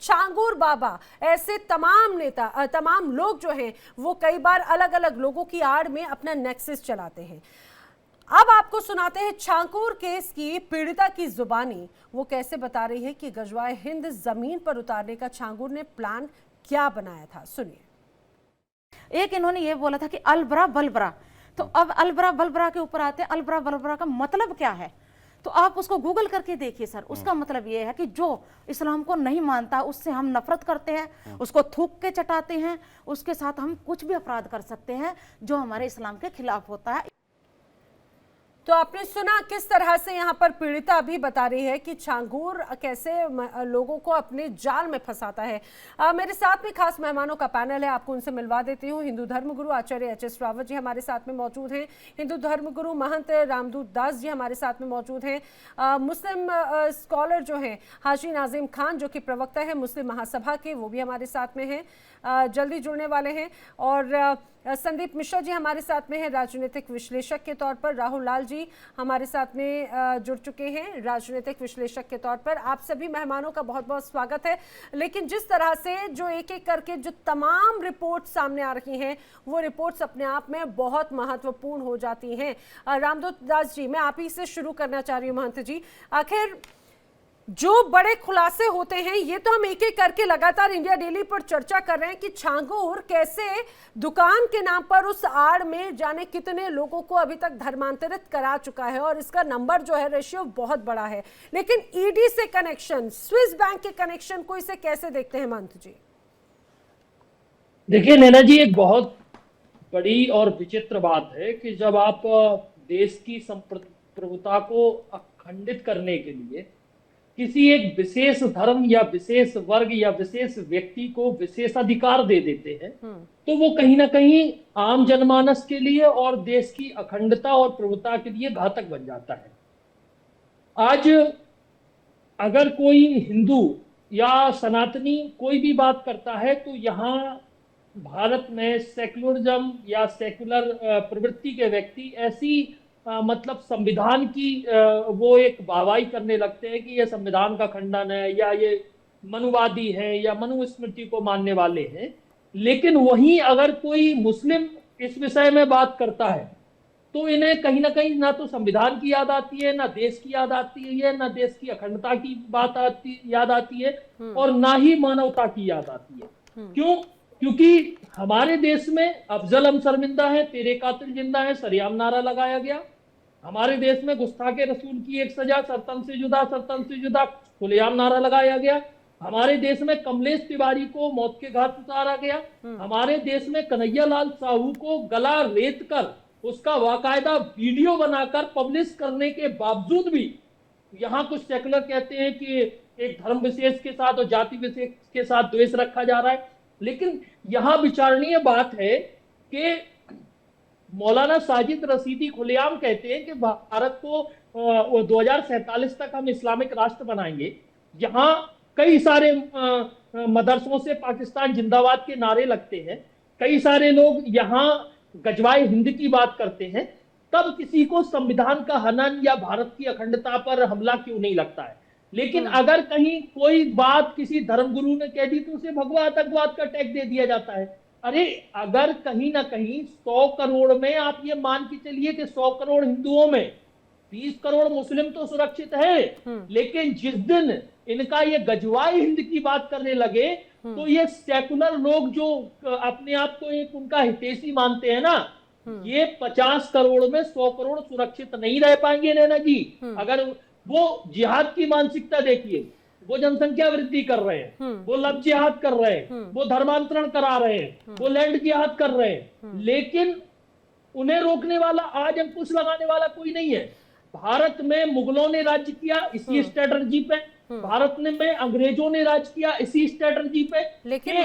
छांगूर बाबा, ऐसे तमाम नेता, तमाम लोग जो हैं वो कई बार अलग अलग लोगों की आड़ में अपना नेक्सस चलाते हैं। अब आपको सुनाते हैं छांगूर केस की पीड़िता की जुबानी। वो कैसे बता रही है कि गजवाए हिंद जमीन पर उतारने का छांगूर ने प्लान क्या बनाया था, सुनिए। एक इन्होंने ये बोला था कि अलबरा बलबरा, तो अब अलबरा बलबरा के ऊपर आते हैं, अलबरा बलबरा का मतलब क्या है? तो आप उसको गूगल करके देखिए सर। उसका मतलब ये है कि जो इस्लाम को नहीं मानता उससे हम नफरत करते हैं, उसको थूक के चटाते हैं, उसके साथ हम कुछ भी अपराध कर सकते हैं जो हमारे इस्लाम के खिलाफ होता है। तो आपने सुना किस तरह से यहाँ पर पीड़िता अभी बता रही है कि छांगूर कैसे लोगों को अपने जाल में फंसाता है। मेरे साथ में खास मेहमानों का पैनल है, आपको उनसे मिलवा देती हूँ। हिंदू धर्मगुरु आचार्य एच एस रावत जी हमारे साथ में मौजूद हैं, हिंदू धर्मगुरु महंत रामदूत दास जी हमारे साथ में मौजूद हैं, मुस्लिम स्कॉलर जो हैं हाजी नाजिम खान जो कि प्रवक्ता है मुस्लिम महासभा के, वो भी हमारे साथ में हैं, जल्दी जुड़ने वाले हैं, और संदीप मिश्रा जी हमारे साथ में हैं राजनीतिक विश्लेषक के तौर पर, राहुल लाल जी हमारे साथ में जुड़ चुके हैं राजनीतिक विश्लेषक के तौर पर। आप सभी मेहमानों का बहुत बहुत स्वागत है। लेकिन जिस तरह से जो एक एक करके जो तमाम रिपोर्ट सामने आ रही हैं वो रिपोर्ट्स अपने आप में बहुत महत्वपूर्ण हो जाती हैं। रामदूत दास जी, मैं आप ही से शुरू करना चाह रही हूँ। महंत जी, आखिर जो बड़े खुलासे होते हैं ये तो हम एक एक करके लगातार इंडिया डेली पर चर्चा कर रहे हैं कि छांगूर कैसे दुकान के नाम पर उस आड़ में जाने कितने लोगों को अभी तक धर्मांतरित करा चुका है, और इसका नंबर जो है रेशियो बहुत बड़ा है। लेकिन ईडी से कनेक्शन, स्विस बैंक के कनेक्शन को इसे कैसे देखते हैं महंत जी? देखिए नैना जी, एक बहुत बड़ी और विचित्र बात है कि जब आप देश की संप्रभुता को अखंडित करने के लिए किसी एक विशेष धर्म या विशेष वर्ग या विशेष व्यक्ति को विशेषाधिकार दे देते हैं तो वो कहीं ना कहीं आम जनमानस के लिए और देश की अखंडता और प्रभुता के लिए घातक बन जाता है। आज अगर कोई हिंदू या सनातनी कोई भी बात करता है तो यहाँ भारत में सेक्युलरिज्म या सेक्युलर प्रवृत्ति के व्यक्ति ऐसी मतलब संविधान की वो एक वाहवाही करने लगते हैं कि ये संविधान का खंडन है या ये मनुवादी है या मनुस्मृति को मानने वाले हैं। लेकिन वहीं अगर कोई मुस्लिम इस विषय में बात करता है तो इन्हें कहीं ना कहीं ना तो संविधान की याद आती है, ना देश की याद आती है, ना देश की अखंडता की याद आती है, और ना ही मानवता की याद आती है। क्यों? क्योंकि हमारे देश में अफजल हम शर्मिंदा है, तेरे कातिल जिंदा है सरेआम नारा लगाया गया। हमारे देश में गुस्ताखे रसूल की एक सजा, सरतन से जुदा खुलेआम नारा लगाया गया। हमारे देश में कमलेश तिवारी को मौत के घाट उतारा गया। हमारे देश में कन्हैया लाल साहू को गला रेत कर उसका बाकायदा वीडियो बनाकर पब्लिश करने के बावजूद भी यहाँ कुछ सेकुलर कहते हैं कि एक धर्म विशेष के साथ और जाति विशेष के साथ द्वेष रखा जा रहा है। लेकिन यहाँ विचारणीय बात है कि मौलाना साजिद रशीदी खुलेआम कहते हैं कि भारत को 2047 तक हम इस्लामिक राष्ट्र बनाएंगे। यहाँ कई सारे मदरसों से पाकिस्तान जिंदाबाद के नारे लगते हैं, कई सारे लोग यहाँ गजवाए हिंद की बात करते हैं, तब किसी को संविधान का हनन या भारत की अखंडता पर हमला क्यों नहीं लगता है। लेकिन अगर कहीं कोई बात किसी धर्मगुरु ने कह दी तो उसे भगवा आतंकवाद का टैग दे दिया जाता है। अरे अगर कहीं ना कहीं 100 करोड़ में आप ये मान के चलिए कि 100 करोड़ हिंदुओं में 20 करोड़ मुस्लिम तो सुरक्षित है, लेकिन जिस दिन इनका ये गजवाए हिंद की बात करने लगे तो ये सेकुलर लोग जो अपने आप को एक उनका हितैषी मानते हैं ना, ये 50 करोड़ में 100 करोड़ सुरक्षित नहीं रह पाएंगे नैना जी। अगर वो जिहाद की मानसिकता देखिए, वो जनसंख्या वृद्धि कर रहे हैं, वो लव जिहाद कर रहे हैं, वो धर्मांतरण करा रहे हैं, वो लैंड जिहाद कर रहे हैं, लेकिन उन्हें रोकने वाला, आज अंकुश लगाने वाला कोई नहीं है। भारत में मुगलों ने राज्य किया इसी स्ट्रेटर्जी पे, भारत में अंग्रेजों ने राज किया इसी स्ट्रेटर्जी पे। लेकिन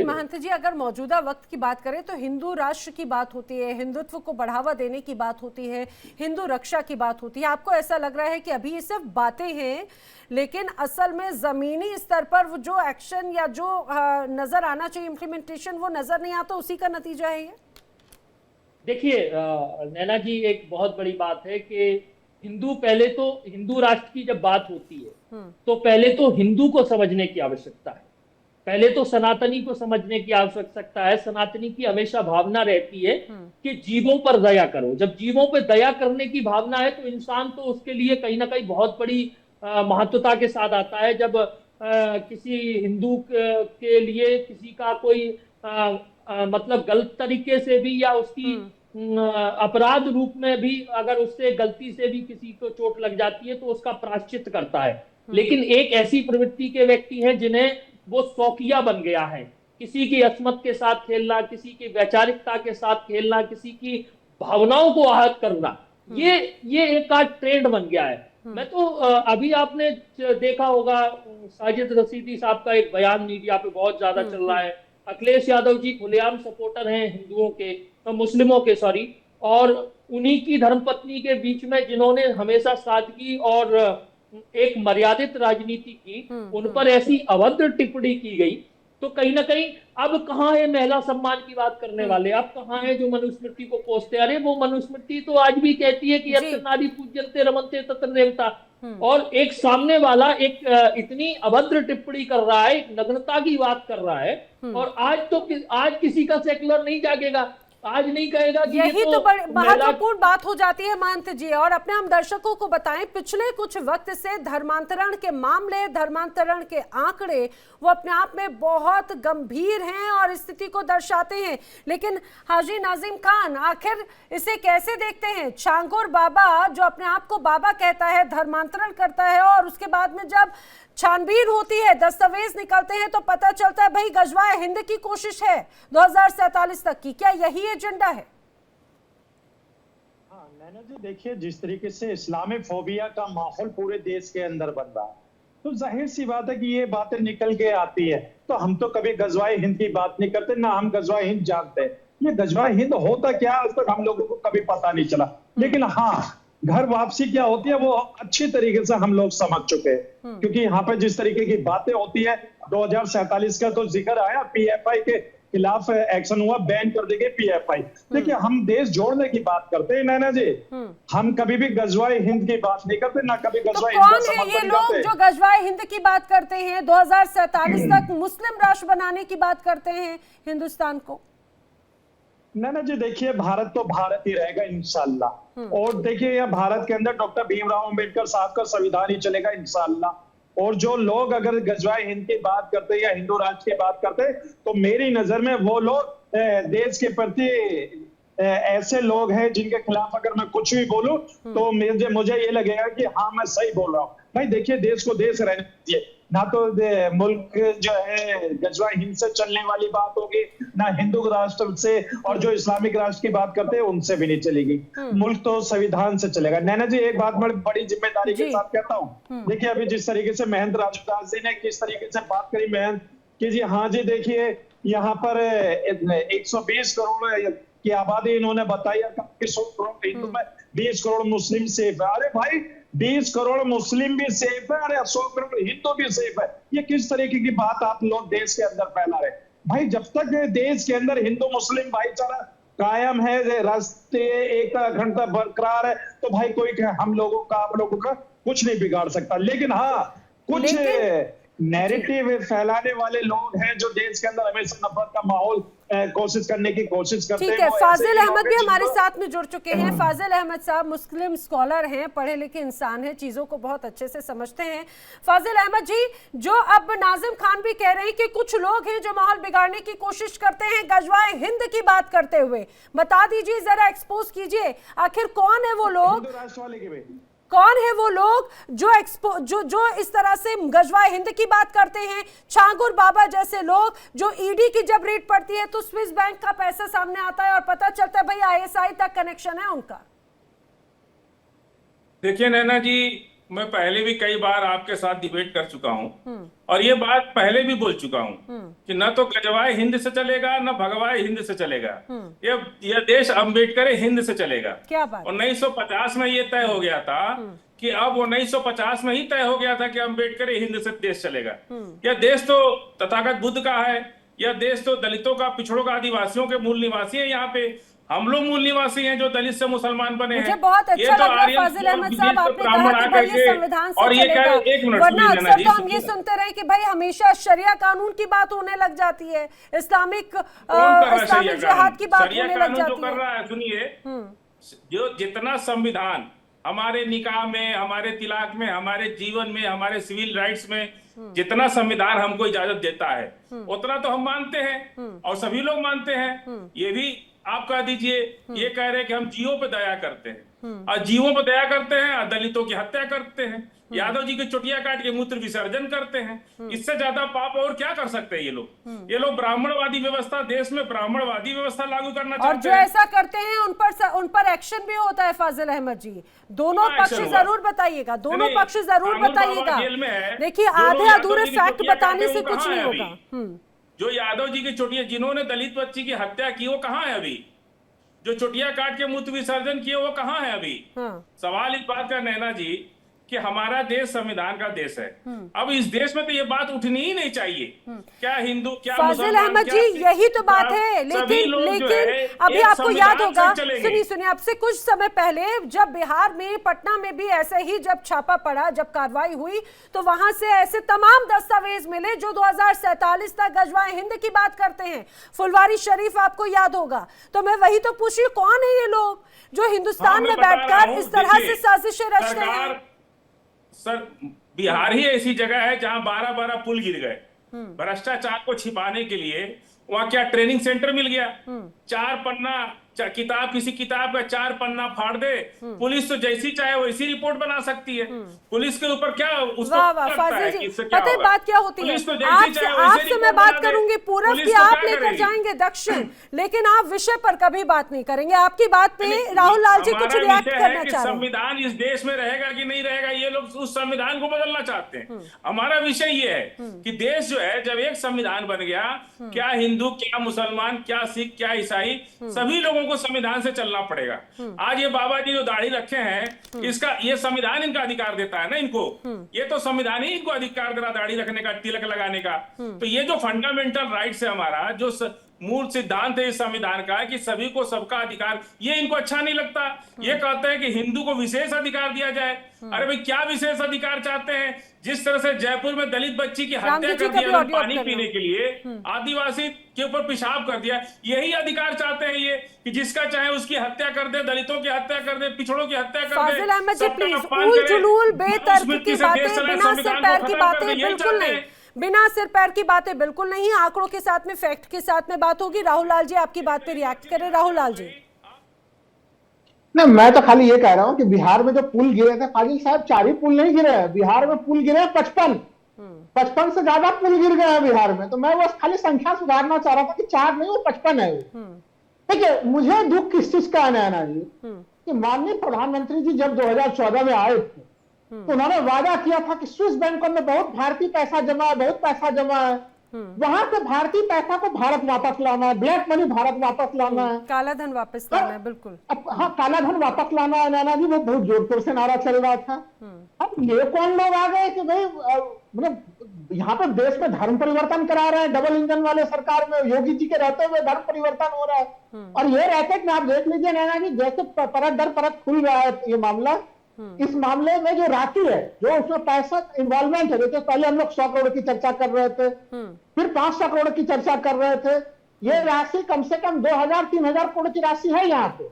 महंत जी अगर मौजूदा वक्त की बात करें तो हिंदू राष्ट्र की बात होती है, हिंदुत्व को बढ़ावा देने की बात होती है, हिंदू रक्षा की बात होती है। आपको ऐसा लग रहा है कि अभी ये सिर्फ बातें हैं, लेकिन असल में जमीनी स्तर पर वो जो एक्शन या जो नजर आना चाहिए इम्प्लीमेंटेशन वो नजर नहीं आता, उसी का नतीजा है ये? देखिए नैना जी, एक बहुत बड़ी बात है कि हिंदू पहले तो हिंदू राष्ट्र की जब बात होती है तो पहले तो हिंदू को समझने की आवश्यकता है, पहले तो सनातनी को समझने की आवश्यकता है। सनातनी की हमेशा भावना रहती है कि जीवों पर दया करो। जब जीवों पर दया करने की भावना है तो इंसान तो उसके लिए कहीं ना कहीं बहुत बड़ी महत्वता के साथ आता है। जब किसी हिंदू के लिए किसी का कोई मतलब गलत तरीके से भी या उसकी अपराध रूप में भी अगर उससे गलती से भी किसी को चोट लग जाती है तो उसका प्रायश्चित करता है। लेकिन एक ऐसी प्रवृत्ति के व्यक्ति हैं जिन्हें वो शौकिया बन गया है, किसी की अस्मत के साथ खेलना, किसी की वैचारिकता के साथ खेलना, किसी की भावनाओं को आहत करना, ये एक आज ट्रेंड बन गया है। मैं तो अभी आपने देखा होगा साजिद रशीदी साहब का एक बयान मीडिया पे बहुत ज्यादा चल रहा है। अखिलेश यादव जी खुलेआम सपोर्टर हैं हिंदुओं के, मुस्लिमों के सॉरी, और उन्हीं की धर्मपत्नी के बीच में जिन्होंने हमेशा सादगी और एक मर्यादित राजनीति की, उन पर ऐसी अभद्र टिप्पणी की गई। तो कहीं ना कहीं अब कहाँ है महिला सम्मान की बात करने वाले, अब कहाँ है जो मनुस्मृति को कोसते। अरे वो मनुस्मृति तो आज भी कहती है कि यत्र नारी पूज्यन्ते रमन्ते तत्र देवता, और एक सामने वाला एक इतनी अभद्र टिप्पणी कर रहा है, एक नग्नता की बात कर रहा है, और आज किसी का सेकुलर नहीं जागेगा, आज नहीं कहेगा कि यही तो बड़ी महत्वपूर्ण बात हो जाती है महंत जी। और अपने हम दर्शकों को बताएं, पिछले कुछ वक्त से धर्मांतरण के मामले, धर्मांतरण के आंकड़े वो अपने आप में बहुत गंभीर हैं और स्थिति को दर्शाते हैं। लेकिन हाजी नाजिम खान, आखिर इसे कैसे देखते हैं? छांगुर बाबा जो अपने आप को बाबा कहता है, धर्मांतरण करता है, और उसके बाद में जब छानबीन होती है, दस्तावेज निकलते हैं तो पता चलता है भाई गजवाए हिंद की कोशिश है 2047 तक की। क्या यही एजेंडा है? हाँ नैना जी, देखिए जिस तरीके से इस्लामिक फोबिया का माहौल पूरे देश के अंदर बन रहा है, तो जाहिर सी बात है कि ये बातें निकल के आती है। तो हम तो कभी गजवाए हिंद की बात नहीं करते, ना हम गजवाए हिंद जानते हैं। ये गजवाए हिंद होता क्या आज तक हम लोगों को कभी पता नहीं चला। लेकिन हाँ, घर वापसी क्या होती है वो अच्छी तरीके से हम लोग समझ चुके हैं, क्योंकि यहाँ पे जिस तरीके की बातें होती है, 2047 का तो जिक्र आया, पीएफआई के खिलाफ एक्शन हुआ, बैन कर देंगे पीएफआई। देखिए हम देश जोड़ने की बात करते हैं नैना जी, हम कभी भी गजवाए हिंद की बात नहीं करते, ना कभी गजवाए हिंद का समर्थन ये लोग जो गजवाए हिंद की बात करते हैं, 2047 तक मुस्लिम राष्ट्र बनाने की बात करते हैं हिंदुस्तान को? ना जी देखिए, भारत तो भारत ही रहेगा इंशाल्लाह। और देखिए यहाँ भारत के अंदर डॉक्टर भीमराव अंबेडकर साहब का संविधान ही चलेगा इंशाल्लाह। और जो लोग अगर गजवाए हिंद की बात करते हैं या हिंदू राष्ट्र की बात करते हैं, तो मेरी नजर में वो लोग देश के प्रति ऐसे लोग हैं जिनके खिलाफ अगर मैं कुछ भी बोलूं तो मुझे ये लगेगा कि हाँ मैं सही बोल रहा हूँ। भाई देखिए, देश को देश रहने दीजिए, ना तो मुल्क जो है गजवाए हिंद से चलने वाली बात होगी, ना हिंदू राष्ट्र से, और जो इस्लामिक राष्ट्र की बात करते हैं उनसे भी नहीं चलेगी। मुल्क तो संविधान से चलेगा। नैना जी एक बात मैं बड़ी जिम्मेदारी के साथ कहता हूँ, देखिए अभी जिस तरीके से महंत राजदास जी ने किस तरीके से बात करी महंत कि जी हाँ जी देखिए यहाँ पर 120 करोड़ की आबादी इन्होंने बताई, 100 करोड़ हिंदू में 20 करोड़ मुस्लिम सेफ है। अरे भाई 20 करोड़ मुस्लिम भी सेफ है, अरे 100 करोड़ हिंदू भी सेफ है। ये किस तरीके की बात आप लोग देश के अंदर फैला रहे? भाई जब तक देश के अंदर हिंदू मुस्लिम भाईचारा कायम है, राष्ट्रीय एकता अखंडता बरकरार है, तो भाई कोई हम लोगों का आप लोगों का कुछ नहीं बिगाड़ सकता। लेकिन हाँ, कुछ नैरेटिव फैलाने वाले लोग हैं जो देश के अंदर हमेशा नफरत का माहौल कोशिश करने की कोशिश करते हैं। ठीक है, फाजिल अहमद भी हमारे साथ में जुड़ चुके हैं। फाजिल अहमद साहब मुस्लिम स्कॉलर हैं, पढ़े लिखे इंसान हैं, चीजों को बहुत अच्छे से समझते हैं। फाजिल अहमद जी, जो अब नाजिम खान भी कह रहे हैं कि कुछ लोग हैं जो माहौल बिगाड़ने की कोशिश करते हैं गजवाए हिंद की बात करते हुए, बता दीजिए, जरा एक्सपोज कीजिए, आखिर कौन है वो लोग, कौन है वो लोग जो इस तरह से गजवाए हिंद की बात करते हैं? छांगुर बाबा जैसे लोग, जो ईडी की जब रेड पड़ती है तो स्विस बैंक का पैसा सामने आता है और पता चलता है भाई आईएसआई तक कनेक्शन है उनका। देखिए नैना जी, मैं पहले भी कई बार आपके साथ डिबेट कर चुका हूं और ये बात पहले भी बोल चुका हूं कि न तो गजवाए हिंद से चलेगा, न भगवाए हिंद से चलेगा। यह देश अम्बेडकर हिंद से चलेगा। क्या बात? 1950 में ये तय हो गया था कि अब 1950 में ही तय हो गया था कि अम्बेडकर हिंद से देश चलेगा। यह देश तो तथागत बुद्ध का है, यह देश तो दलितों का, पिछड़ों का, आदिवासियों के मूल निवासी है यहाँ पे। हम लोग मूल निवासी हैं जो दलित से मुसलमान बने हैं। मुझे बहुत अच्छा लग रहा है फाजिल अहमद साहब, आपने कहा कि भाई ये संविधान से चलेगा, वरना अक्सर तो हम ये सुनते रहे कि भाई हमेशा शरिया कानून की बात होने लग जाती है, इस्लामिक जिहाद की बात होने लग जाती है। सुनिए, जो जितना संविधान हमारे निकाह में, हमारे तिलाक में, हमारे जीवन में, हमारे सिविल राइट्स में जितना संविधान हमको इजाजत देता है उतना तो हम मानते हैं और सभी लोग मानते हैं। ये भी आप कह दीजिए, ये कह रहे हैं कि हम जीवों पे दया करते हैं और जीवों पे दया करते हैं और दलितों की हत्या करते हैं, यादव जी की चुटिया काट के मूत्र विसर्जन करते हैं। इससे ज्यादा पाप और क्या कर सकते हैं ये लोग? ये लोग ब्राह्मणवादी व्यवस्था, देश में ब्राह्मणवादी व्यवस्था लागू करना चाहते हैं। और जो ऐसा करते हैं उन पर एक्शन भी होता है। फाजिल अहमद जी, दोनों पक्ष जरूर बताइएगा, दोनों पक्ष जरूर बताइएगा। देखिए, आधे अधूरे फैक्ट बताने से कुछ नहीं होगा। जो यादव जी की चुटिया, जिन्होंने दलित बच्ची की हत्या की, वो कहाँ है अभी? जो चुटिया काट के मूत्र विसर्जन किए, वो कहाँ है अभी? सवाल इस बात का, नैना जी, कि हमारा देश संविधान का देश है। अब इस देश में तो ये बात उठनी ही नहीं चाहिए। क्या हिंदू, क्या फाजिल अहमद जी, यही तो बात है। लेकिन अभी आपको याद होगा, सुनिए, अब से कुछ समय पहले जब बिहार में, पटना में भी ऐसे ही जब छापा पड़ा, जब कार्रवाई हुई, तो वहां से ऐसे तमाम दस्तावेज मिले जो 2047 तक गजवाए हिंद की बात करते हैं। फुलवारी शरीफ आपको याद होगा। तो मैं वही तो पूछ रही हूँ, कौन है ये लोग जो हिंदुस्तान में बैठकर इस तरह से साजिशें रचते हैं? सर, बिहार ही ऐसी जगह है जहां 12-12 पुल गिर गए भ्रष्टाचार को छिपाने के लिए। वहां क्या ट्रेनिंग सेंटर मिल गया? 4 पन्ना किताब, किसी किताब का 4 पन्ना फाड़ दे, पुलिस तो जैसी चाहे वैसी रिपोर्ट बना सकती है। पुलिस के ऊपर क्या पता है बात क्या होती है? आपसे मैं बात करूंगी पूरब की, आप लेकर जाएंगे दक्षिण, लेकिन आप विषय पर कभी बात नहीं करेंगे। आपकी बात पे राहुल लाल जी कुछ रिएक्ट करना चाह रहे हैं। संविधान इस देश में रहेगा कि नहीं रहेगा, ये लोग उस संविधान को बदलना चाहते हैं। हमारा विषय ये है कि देश जो है, जब एक संविधान बन गया, क्या हिंदू, क्या मुसलमान, क्या सिख, क्या ईसाई, सभी लोगों को संविधान से चलना पड़ेगा। आज ये बाबा जी जो दाढ़ी रखे हैं, इसका ये संविधान इनका अधिकार देता है ना इनको। ये तो संविधान ही इनको अधिकार दे रहा दाढ़ी रखने का, तिलक लगाने का। तो ये जो फंडामेंटल राइट्स है हमारा, जो मूल सिद्धांत है इस संविधान का कि सभी को सबका अधिकार, ये इनको अच्छा नहीं लगता। ये कहते हैं कि हिंदू को विशेष अधिकार दिया जाए। अरे भाई, क्या विशेष अधिकार चाहते हैं? जिस तरह से जयपुर में दलित बच्ची की हत्या कर दिया पानी पीने के लिए, आदिवासी के ऊपर पेशाब कर दिया, यही अधिकार चाहते हैं ये कि जिसका चाहे उसकी हत्या कर दे, दलितों की हत्या कर दे, पिछड़ों की हत्या कर दे। फाजिल अहमद जी प्लीज, उल जुलूल बेतर्क की बातें, बिना सिर पैर की बातें बिल्कुल नहीं, बिना सिर पैर की बातें बिल्कुल नहीं, आंकड़ों के साथ में, फैक्ट के साथ में बात होगी। राहुल लाल जी आपकी बात पे रिएक्ट करें। राहुल लाल जी। ना, मैं तो खाली ये कह रहा हूँ कि बिहार में जो पुल गिरे थे, फाजिल साहब, 4 ही पुल नहीं गिरे हैं बिहार में, पुल गिरे 55 से ज्यादा पुल गिर गए हैं बिहार में। तो मैं बस खाली संख्या सुधारना चाह रहा था कि 4 नहीं, वो 55 है। देखिए, मुझे दुख किस चीज का है नैना जी, कि माननीय प्रधानमंत्री जी जब 2014 में आए थे, तो उन्होंने वादा किया था कि स्विस बैंकों में बहुत भारतीय पैसा जमा है, बहुत पैसा जमा है, वहां से भारतीय पैसा को भारत वापस लाना है, ब्लैक मनी भारत वापस लाना है, काला धन वापस लाना है। बिल्कुल, हाँ, काला धन वापस लाना है नैना जी, वो बहुत जोर शोर से नारा चल रहा था। अब ये कौन लोग आ गए कि भाई मतलब यहाँ पर देश में धर्म परिवर्तन करा रहे हैं, डबल इंजन वाले सरकार में योगी जी के रहते हुए धर्म परिवर्तन हो रहा है। और ये रैकेट में आप देख लीजिए नैना जी, जैसे परत दर परत खुल रहा है ये मामला। इस मामले में जो राशि है, जो उसमें पैसा इन्वॉल्वमेंट है, देखिए पहले हम लोग 100 करोड़ की चर्चा कर रहे थे, फिर 500 करोड़ की चर्चा कर रहे थे, ये राशि कम से कम 2000-3000 करोड़ की राशि है यहाँ पे।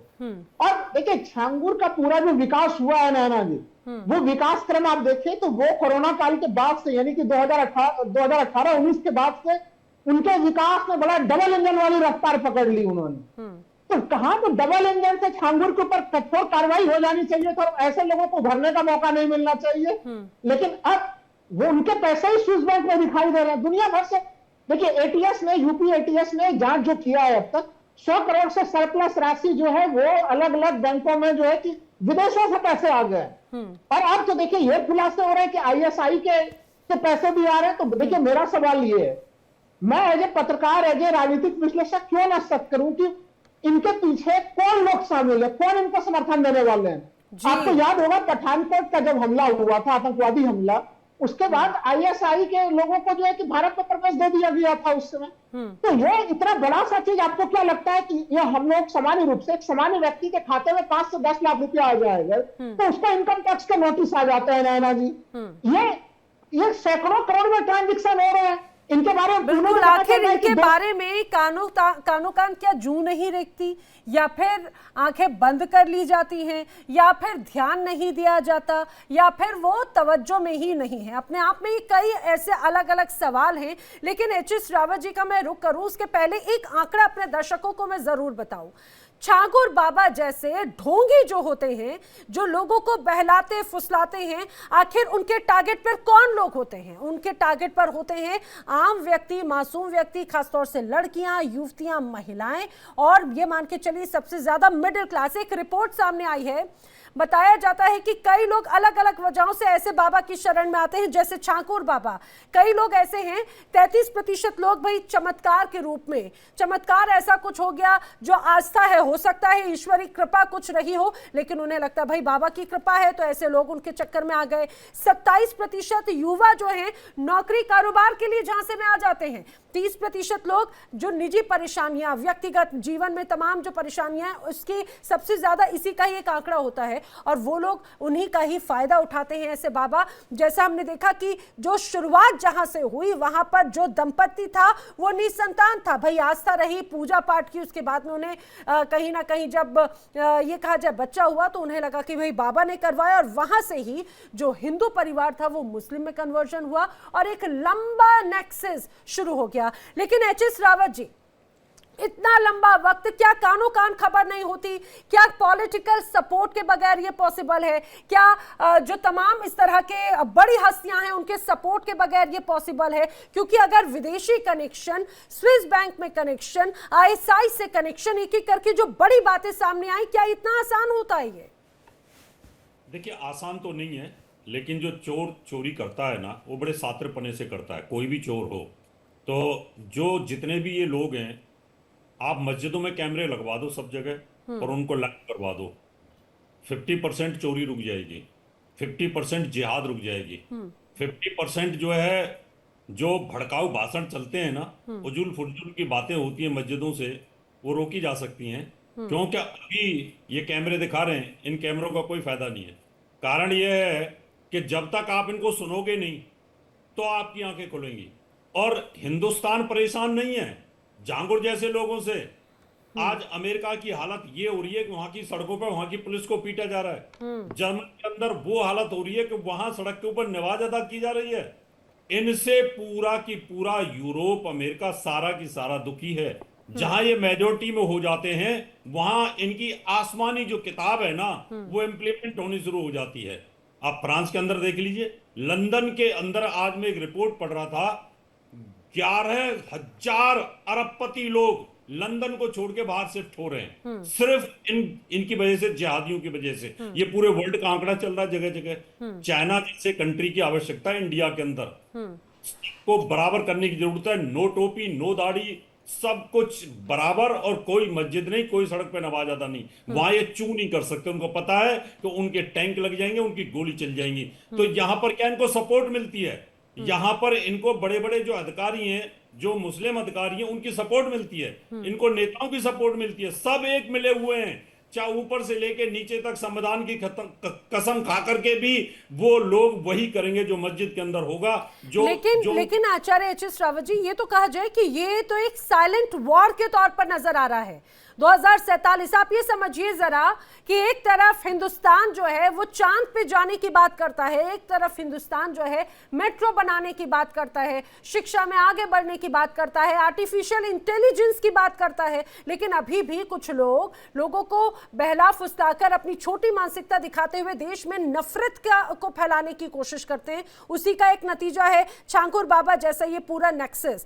और देखिए, छांगुर का पूरा जो विकास हुआ है नैना जी, वो विकास क्रम आप देखिए तो वो कोरोना काल के बाद से, यानी कि 2018-19 के बाद से उनके विकास में बड़ा डबल इंजन वाली रफ्तार पकड़ ली उन्होंने। तो कहां तो डबल इंजन से छांगुर के ऊपर कठोर कार्रवाई हो जानी चाहिए था, ऐसे लोगों को उभरने का मौका नहीं मिलना चाहिए। लेकिन अब वो उनके पैसे ही स्विस बैंक में दिखाई दे रहे हैं दुनिया भर से। देखिए, एटीएस ने, यूपी एटीएस ने जांच जो किया है अब तक, 100 करोड़ से सरप्लस राशि जो है वो अलग अलग बैंकों में जो है कि विदेशों से पैसे आ गए। और अब तो देखिए ये खुलासे हो रहे हैं कि आईएसआई के पैसे भी आ रहे हैं। तो देखिए, मेरा सवाल ये है, मैं एज ए पत्रकार, एज ए राजनीतिक विश्लेषक क्यों ना शक करूं कि इनके पीछे कौन लोग शामिल है, कौन इनको समर्थन देने वाले हैं। आपको याद होगा पठानकोट का जब हमला हुआ था, आतंकवादी हमला, उसके बाद आईएसआई के लोगों को जो है कि भारत में प्रवेश दे दिया गया था उस समय। तो ये इतना बड़ा सा चीज, आपको क्या लगता है कि ये हम लोग सामान्य रूप से एक सामान्य व्यक्ति के खाते में 5 से 10 लाख रुपया आ जाएगा तो उसका इनकम टैक्स का नोटिस आ जाता है नैना जी। ये सैकड़ों करोड़ में ट्रांजेक्शन हो रहे हैं, इनके बारे में बिल्कुल। आखिर इनके बारे में कानो कान क्या जू नहीं रेखती, या फिर आंखें बंद कर ली जाती हैं, या फिर ध्यान नहीं दिया जाता, या फिर वो तवज्जो में ही नहीं है? अपने आप में ही कई ऐसे अलग अलग सवाल हैं। लेकिन एच.एस. रावत जी का मैं रुख करूं उसके पहले एक आंकड़ा अपने दर्शकों को मैं जरूर बताऊं। छांगुर बाबा जैसे ढोंगी जो होते हैं, जो लोगों को बहलाते फुसलाते हैं, आखिर उनके टारगेट पर कौन लोग होते हैं? उनके टारगेट पर होते हैं आम व्यक्ति, मासूम व्यक्ति, खासतौर से लड़कियां, युवतियां, महिलाएं, और ये मान के चलिए सबसे ज्यादा मिडिल क्लास। एक रिपोर्ट सामने आई है, बताया जाता है कि कई लोग अलग अलग वजहों से ऐसे बाबा की शरण में आते हैं जैसे छांगुर बाबा। कई लोग ऐसे हैं, 33% लोग भाई चमत्कार के रूप में, चमत्कार ऐसा कुछ हो गया जो आस्था है, हो सकता है ईश्वरी कृपा कुछ रही हो, लेकिन उन्हें लगता है भाई बाबा की कृपा है, तो ऐसे लोग उनके चक्कर में आ गए। 27% युवा जो हैं नौकरी कारोबार के लिए झांसे में आ जाते हैं। 30% लोग जो निजी परेशानियां, व्यक्तिगत जीवन में तमाम जो परेशानियां हैं, उसकी सबसे ज्यादा इसी का ही एक आंकड़ा होता है और वो लोग उन्हीं का ही फायदा उठाते हैं ऐसे बाबा। जैसा हमने देखा कि जो शुरुआत जहां से हुई वहां पर जो दंपति था वो निसंतान था, भाई आस्था रही, पूजा पाठ की, उसके बाद में उन्हें कहीं ना कहीं जब ये कहा जाए बच्चा हुआ तो उन्हें लगा कि भाई बाबा ने करवाया, और वहां से ही जो हिंदू परिवार था वो मुस्लिम में कन्वर्जन हुआ और एक लंबा नेक्सस शुरू हो गया। लेकिन एच.एस. रावत जी, इतना लंबा वक्त क्या कानों कान खबर नहीं होती? क्या पॉलिटिकल सपोर्ट के बगैर ये पॉसिबल है? क्या जो तमाम इस तरह के बड़ी हस्तियां हैं उनके सपोर्ट के बगैर ये पॉसिबल है? क्योंकि अगर विदेशी कनेक्शन, स्विस बैंक में कनेक्शन, आईएसआई से कनेक्शन, एक एक करके जो बड़ी बातें सामने आई, क्या इतना आसान होता है ये? देखिए, आसान तो नहीं है, लेकिन जो चोर चोरी करता है ना, वो बड़े सात्रपने से करता है। कोई भी चोर हो तो जो जितने भी ये लोग हैं, आप मस्जिदों में कैमरे लगवा दो सब जगह और उनको लाइव करवा दो, 50% चोरी रुक जाएगी, 50% जिहाद रुक जाएगी, 50% जो है जो भड़काऊ भाषण चलते हैं ना, उजुल फुजुल की बातें होती हैं मस्जिदों से, वो रोकी जा सकती हैं। क्योंकि अभी ये कैमरे दिखा रहे हैं, इन कैमरों का कोई फायदा नहीं है। कारण ये है कि जब तक आप इनको सुनोगे नहीं तो आपकी आंखें खुलेंगी। और हिंदुस्तान परेशान नहीं है जांगुर जैसे लोगों से। आज अमेरिका की हालत ये हो रही है कि वहां की सड़कों पर वहां की पुलिस को पीटा जा रहा है। जर्मनी के अंदर वो हालत हो रही है कि वहां सड़क के ऊपर नमाज अदा की जा रही है। इनसे पूरा की पूरा यूरोप, अमेरिका सारा की सारा दुखी है। जहां ये मेजोरिटी में हो जाते हैं वहां इनकी आसमानी जो किताब है ना वो इम्प्लीमेंट होनी शुरू हो जाती है। आप फ्रांस के अंदर देख लीजिए, लंदन के अंदर आज मैं एक रिपोर्ट पढ़ रहा था, 11,000 अरबपति लोग लंदन को छोड़ के बाहर शिफ्ट हो रहे हैं, सिर्फ इनकी वजह से, जिहादियों की वजह से। ये पूरे वर्ल्ड का आंकड़ा चल रहा है जगह जगह। चाइना जैसे कंट्री की आवश्यकता है इंडिया के अंदर को बराबर करने की जरूरत है। नो टोपी, नो दाढ़ी, सब कुछ बराबर, और कोई मस्जिद नहीं, कोई सड़क पे नमाज अदा नहीं। वहां ये चू नहीं कर सकते, उनको पता है कि उनके टैंक लग जाएंगे, उनकी गोली चल जाएंगी। तो यहां पर क्या इनको सपोर्ट मिलती है? यहां पर इनको बड़े बड़े जो अधिकारी हैं, जो मुस्लिम अधिकारी हैं, उनकी सपोर्ट मिलती है, इनको नेताओं की सपोर्ट मिलती है। सब एक मिले हुए हैं, चाहे ऊपर से लेके नीचे तक संविधान की कसम खा करके भी वो लोग वही करेंगे जो मस्जिद के अंदर होगा। लेकिन आचार्य एच.एस. रावत जी, ये तो कहा जाए कि ये तो एक साइलेंट वॉर के तौर पर नजर आ रहा है। 2047 आप ये समझिए जरा कि एक तरफ हिंदुस्तान जो है वो चांद पे जाने की बात करता है, एक तरफ हिंदुस्तान जो है मेट्रो बनाने की बात करता है, शिक्षा में आगे बढ़ने की बात करता है, आर्टिफिशियल इंटेलिजेंस की बात करता है, लेकिन अभी भी कुछ लोगों को बहला फुसलाकर अपनी छोटी मानसिकता दिखाते हुए देश में नफरत को फैलाने की कोशिश करते हैं। उसी का एक नतीजा है छांगुर बाबा जैसा ये पूरा नेक्सस।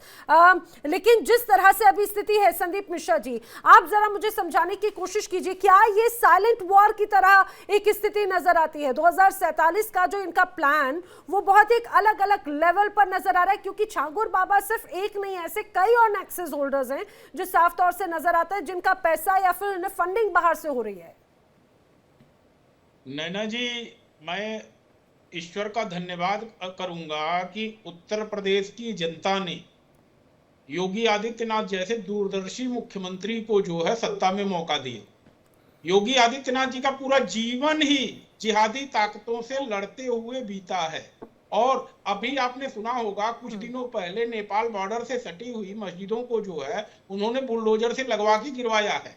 लेकिन जिस तरह से अभी स्थिति है, संदीप मिश्रा जी, आप जरा मुझे समझाने की कोशिश कीजिए, क्या ये साइलेंट वॉर की तरह एक स्थिति नजर आती है? 2047 का जो इनका प्लान वो बहुत एक अलग अलग लेवल पर नजर आ रहा है, क्योंकि छांगुर बाबा सिर्फ एक नहीं, ऐसे कई और नेक्सस होल्डर्स हैं जो साफ तौर से नजर आता है, जिनका पैसा या फिर उन्हें फंडिंग बाहर से हो रही है। नैना जी, मैं ईश्वर का धन्यवाद करूंगा कि उत्तर प्रदेश की जनता ने योगी आदित्यनाथ जैसे दूरदर्शी मुख्यमंत्री को जो है सत्ता में मौका दिए। योगी आदित्यनाथ जी का पूरा जीवन ही जिहादी ताकतों से लड़ते हुए बीता है। और अभी आपने सुना होगा कुछ दिनों पहले नेपाल बॉर्डर से सटी हुई मस्जिदों को जो है उन्होंने बुलडोजर से लगवा के गिरवाया है।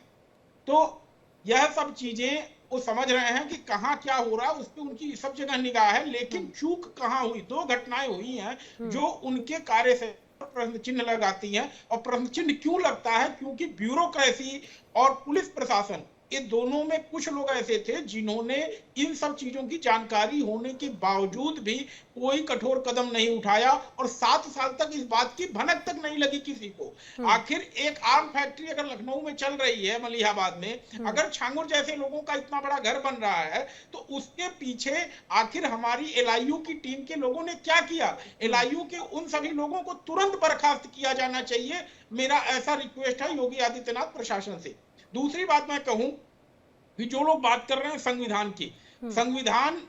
तो यह सब चीजें वो समझ रहे हैं कि कहाँ क्या हो रहा है, उस पर उनकी सब जगह निगाह है। लेकिन चूक कहाँ हुई, दो घटनाएं हुई हैं जो उनके कार्य से प्रश्न चिन्ह लगाती हैं। और प्रश्न चिन्ह क्यों लगता है? क्योंकि ब्यूरोक्रेसी और पुलिस प्रशासन, ये दोनों में कुछ लोग ऐसे थे जिन्होंने इन सब चीजों की जानकारी होने के बावजूद भी कोई कठोर कदम नहीं उठाया और 7 साल तक इस बात की भनक तक नहीं लगी किसी को। आखिर एक आर्म फैक्ट्री अगर लखनऊ में चल रही है, मलिहाबाद में, अगर छांगुर जैसे लोगों का इतना बड़ा घर बन रहा है, तो उसके पीछे आखिर हमारी एलआईयू की टीम के लोगों ने क्या किया? एलआईयू के उन सभी लोगों को तुरंत बर्खास्त किया जाना चाहिए। मेरा ऐसा रिक्वेस्ट है योगी आदित्यनाथ प्रशासन से। दूसरी बात मैं कहूं कि जो लोग बात कर रहे हैं संविधान की, संविधान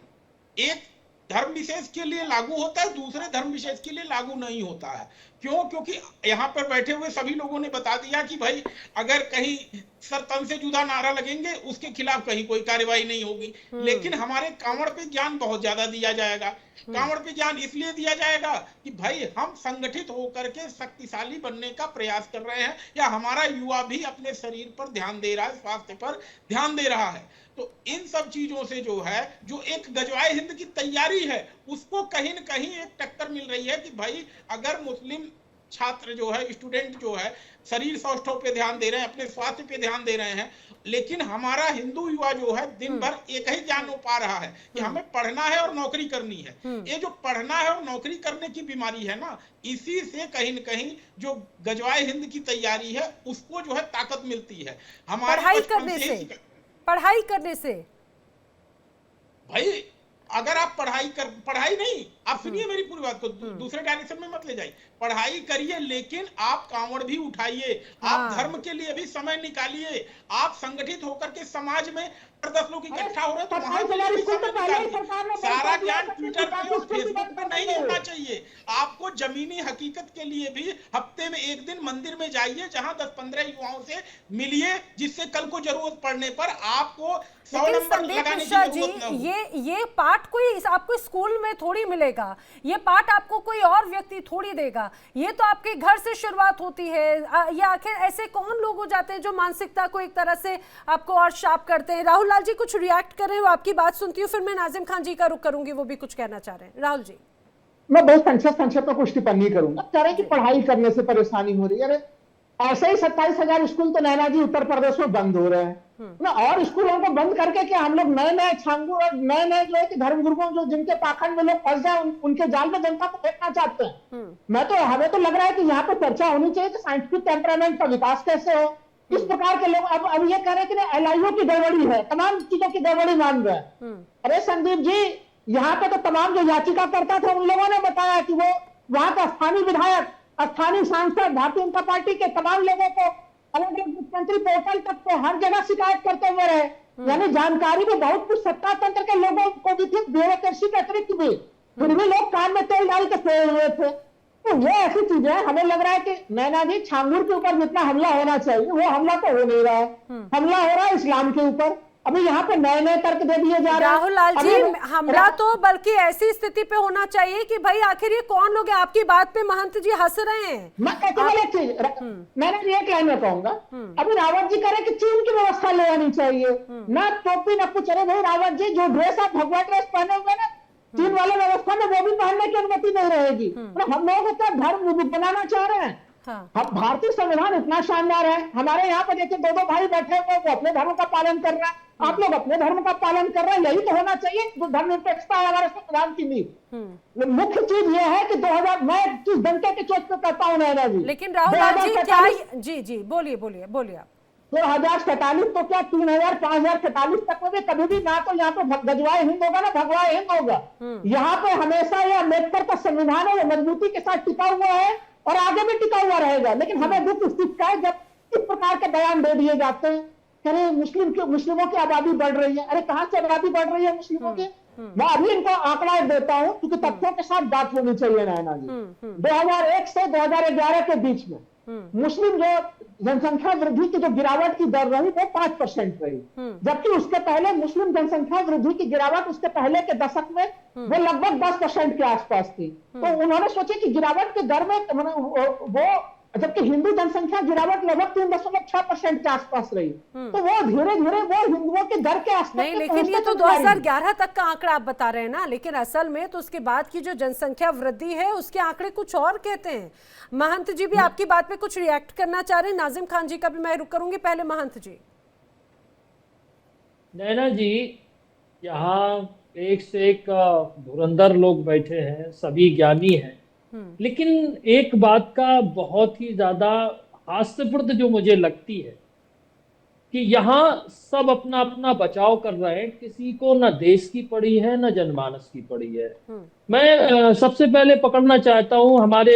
एक धर्म विशेष के लिए लागू होता है, दूसरे धर्म विशेष के लिए लागू नहीं होता है। क्यों? क्योंकि यहाँ पर बैठे हुए सभी लोगों ने बता दिया कि भाई अगर कहीं सर तन से जुदा नारा लगेंगे उसके खिलाफ कहीं कोई कार्रवाई नहीं होगी। लेकिन हमारे कांवड़ पे ज्ञान बहुत ज्यादा दिया जाएगा। कांवड़ पे ज्ञान इसलिए दिया जाएगा कि भाई हम संगठित होकर के शक्तिशाली बनने का प्रयास कर रहे हैं, या हमारा युवा भी अपने शरीर पर ध्यान दे रहा है, स्वास्थ्य पर ध्यान दे रहा है। तो इन सब चीजों से जो है, जो एक गजवाए हिंद की तैयारी है, उसको कहीं न कहीं एक टक्कर मिल रही है कि भाई अगर मुस्लिम छात्र जो है, स्टूडेंट जो है, शरीर सौष्ठव पे ध्यान दे रहे हैं, अपने स्वास्थ्य पे ध्यान दे रहे हैं, लेकिन हमारा हिंदू युवा जो है दिन भर एक ही ज्ञान हो पा रहा है कि हमें पढ़ना है और नौकरी करनी है। ये जो पढ़ना है और नौकरी करने की बीमारी है ना, इसी से कहीं न कहीं जो गजवाए हिंद की तैयारी है उसको जो है ताकत मिलती है। हमारे पढ़ाई करने से भाई अगर आप पढ़ाई नहीं, आप सुनिए मेरी पूरी बात को, दूसरे डायरेक्शन में मत ले जाइए। पढ़ाई करिए लेकिन आप कांवड़ भी उठाइए, आप धर्म के लिए भी समय निकालिए, आप संगठित होकर के समाज में 10 लोग इकट्ठा हो रहे हैं तो वहां सारा ज्ञान ट्विटर पे और फेसबुक पे नहीं होना चाहिए। आपको जमीनी हकीकत के लिए भी हफ्ते में एक दिन मंदिर में जाइए, जहां 10-15 युवाओं से मिलिए, जिससे कल को जरूरत पड़ने पर आपको 100 नंबर लगाने की जरूरत न हो। ये पाठ कोई आपको स्कूल में थोड़ी मिलेगा, ये पाठ आपको कोई और व्यक्ति थोड़ी देगा। ये तो आपके घर से शुरुआत होती है। या आखिर ऐसे कौन लोग हो जाते हैं जो मानसिकता को एक तरह से आपको और शार्प करते हैं? राहुल लाल जी कुछ रिएक्ट कर रहे हो, आपकी बात सुनती हूँ, फिर मैं नाजिम खान जी का रुख करूंगी, वो भी कुछ कहना चाह रहे हैं। राहुल जी। मैं बहुत संक्षेप में कुछ टिप्पणी करूंगा। कह रहे हैं कि पढ़ाई करने से परेशानी हो रही है। अरे ऐसे ही 27,000 स्कूल तो नैना जी उत्तर प्रदेश में बंद हो रहे हैं ना, और स्कूलों को बंद करके क्या हम लोग नए छांगुर और नए जो है कि धर्मगुरुओं जो जिनके पाखंड में लोग फंस जाए उनके जाल में जनता को फेंकना चाहते हैं। हमें तो लग रहा है कि यहाँ पे चर्चा होनी चाहिए कि साइंटिफिक टेम्परामेंट का विकास कैसे हो। इस प्रकार के लोग अब ये कह रहे हैं कि एलआईयू की गड़बड़ी है, तमाम चीजों की गड़बड़ी मान रहे हैं। अरे संदीप जी, यहाँ पे तो तमाम जो याचिका करता था उन लोगों ने बताया कि वो वहां का स्थानीय विधायक, स्थानीय सांसद, भारतीय जनता पार्टी के तमाम लोगों को अलग अलग मुख्यमंत्री पोर्टल तक पे हर जगह शिकायत करते हुए रहे। यानी जानकारी भी बहुत कुछ सत्ता तंत्र के लोगों को भी थी, ब्यूरोक्रेसी के अतिरिक्त भी, फिर भी लोग कान में तेल डाल के सोए हुए थे। तो ये ऐसी चीज है, हमें लग रहा है कि नैना जी छांगुर के ऊपर जितना हमला होना चाहिए वो हमला तो हो नहीं रहा है। हमला हो रहा है इस्लाम के ऊपर। अभी यहाँ पे नए तर्क दे दिए जा रहे हैं। राहुल लाल जी, हमला तो बल्कि ऐसी स्थिति पे होना चाहिए कि भाई आखिर ये कौन लोग हैं? आपकी बात पे महंत जी हंस रहे हैं। मैंने एक लाइन में कहूंगा, अभी रावत जी कह रहे कि चीन की व्यवस्था ले आनी चाहिए, ना टोपी ना कुछ। अरे भाई रावत जी, जो ड्रेस आप भगवा ड्रेस पहने हुए ना, चीन वाले व्यवस्था में वो भी पहनने की अनुमति नहीं रहेगी। हम लोग क्या धर्म बनाना चाह रहे हैं? हम भारतीय संविधान इतना शानदार है, हमारे यहाँ पे देखिए 2 भाई बैठे हुए, वो अपने धर्म का पालन कर रहे हैं, आप लोग अपने धर्म का पालन कर रहे हैं। यही तो होना चाहिए जो धर्मनिरपेक्षता है हमारे संविधान की नींव। मुख्य चीज ये है कि 2000 मैं किस डंके के चोट पे कहता हूँ नैना जी, लेकिन राहुल लाल जी क्या जी बोलिए 2047 तो क्या 3000 5047 तक में भी कभी भी ना तो यहाँ पे गजवाए हिंद होगा ना भगवाए हिंद होगा। यहाँ पे हमेशा यह अम्बेडकर का संविधान है, मजबूती के साथ टिका हुआ है और आगे भी टिका हुआ रहेगा। लेकिन हमें दुख इस चीज का है जब इस प्रकार के बयान दे दिए जाते हैं। अरे मुस्लिमों की आबादी बढ़ रही है। अरे कहाँ से आबादी बढ़ रही है मुस्लिमों की? मैं अभी इनको आंकड़ा देता हूं क्योंकि तथ्यों के साथ बात होनी चाहिए नैना जी। 2001 से 2011 के बीच में मुस्लिम जो जनसंख्या वृद्धि की जो गिरावट की दर रही वो 5% रही, जबकि उसके पहले मुस्लिम जनसंख्या वृद्धि की गिरावट उसके पहले के दशक में वो लगभग 10% के आसपास थी। तो उन्होंने सोचे कि गिरावट की दर में वो, जबकि हिंदू जनसंख्या गिरावट लगभग 3.6% के आसपास रही, तो वो धीरे धीरे वो हिंदुओं की दर के आसपास नहीं, लेकिन ये तो 2011 तक का आंकड़ा आप बता रहे हैं ना, लेकिन असल में तो उसके बाद की जो जनसंख्या वृद्धि है उसके आंकड़े कुछ और कहते हैं। महंत जी भी आपकी बात पे कुछ रिएक्ट करना चाह रहे हैं, नाजिम खान जी का भी मैं रुक करूंगी, पहले महंत जी। नैना जी, यहाँ एक से एक धुरंधर लोग बैठे हैं, सभी ज्ञानी हैं, लेकिन एक बात का बहुत ही ज्यादा हास्यप्रद जो मुझे लगती है कि यहाँ सब अपना अपना बचाव कर रहे हैं, किसी को न देश की पड़ी है न जनमानस की पड़ी है। मैं सबसे पहले पकड़ना चाहता हूँ, हमारे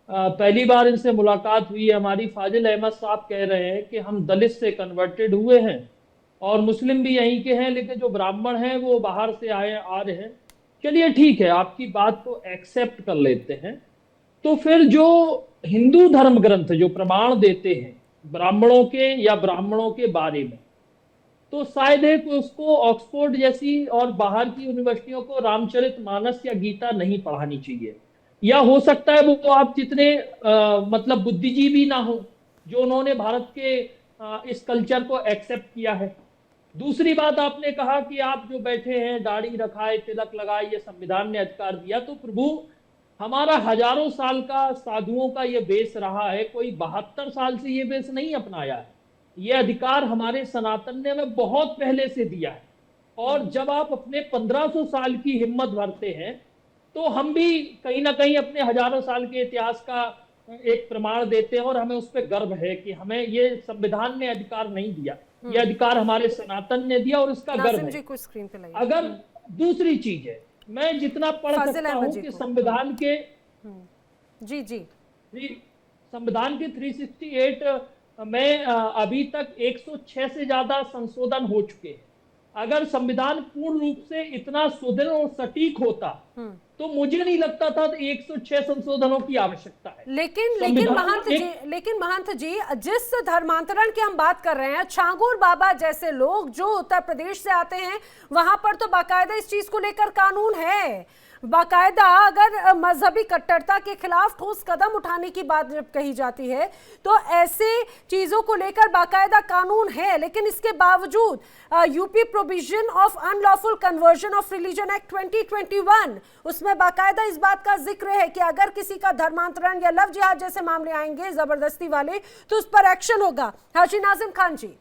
पहली बार इनसे मुलाकात हुई है, हमारी फाजिल अहमद साहब कह रहे हैं कि हम दलित से कन्वर्टेड हुए हैं और मुस्लिम भी यहीं के हैं, लेकिन जो ब्राह्मण हैं वो बाहर से आ रहे हैं। चलिए ठीक है, आपकी बात को एक्सेप्ट कर लेते हैं। तो फिर जो हिंदू धर्म ग्रंथ जो प्रमाण देते हैं ब्राह्मणों के या ब्राह्मणों के बारे में, तो शायद है कि उसको ऑक्सफोर्ड जैसी और बाहर की यूनिवर्सिटियों को रामचरितमानस या गीता नहीं पढ़ानी चाहिए, या हो सकता है वो आप जितने मतलब बुद्धिजीवी ना हो जो उन्होंने भारत के इस कल्चर को एक्सेप्ट किया है। दूसरी बात, आपने कहा कि आप जो बैठे हैं दाढ़ी रखाए तिलक लगाए ये संविधान ने अधिकार दिया, तो प्रभु हमारा हजारों साल का साधुओं का ये बेस रहा है, कोई 72 साल से ये बेस नहीं अपनाया है। ये अधिकार हमारे सनातन ने हमें बहुत पहले से दिया है, और जब आप अपने 1500 साल की हिम्मत भरते हैं तो हम भी कहीं ना कहीं अपने हजारों साल के इतिहास का एक प्रमाण देते हैं, और हमें उस पर गर्व है कि हमें ये संविधान ने अधिकार नहीं दिया, ये अधिकार हमारे सनातन ने दिया और इसका गर्व है। स्क्रीन पे लाइए। अगर दूसरी चीज है, मैं जितना पढ़ सकता हूँ कि संविधान के संविधान के 368 में अभी तक 106 से ज्यादा संशोधन हो चुके हैं। अगर संविधान पूर्ण रूप से इतना सुदृढ़ और सटीक होता तो मुझे नहीं लगता था 106 संशोधनों की आवश्यकता है। लेकिन महंत जी जिस धर्मांतरण की हम बात कर रहे हैं, छांगुर बाबा जैसे लोग जो उत्तर प्रदेश से आते हैं, वहां पर तो बाकायदा इस चीज को लेकर कानून है। बाकायदा अगर मजहबी कट्टरता के खिलाफ ठोस कदम उठाने की बात जब कही जाती है तो ऐसे चीजों को लेकर बाकायदा कानून है, लेकिन इसके बावजूद UP provision of unlawful conversion of religion act 2021 उसमें बाकायदा इस बात का जिक्र है कि अगर किसी का धर्मांतरण या लव जिहाद जैसे मामले आएंगे जबरदस्ती वाले तो उस पर एक्शन होगा। हाजी नाजिम खान जी।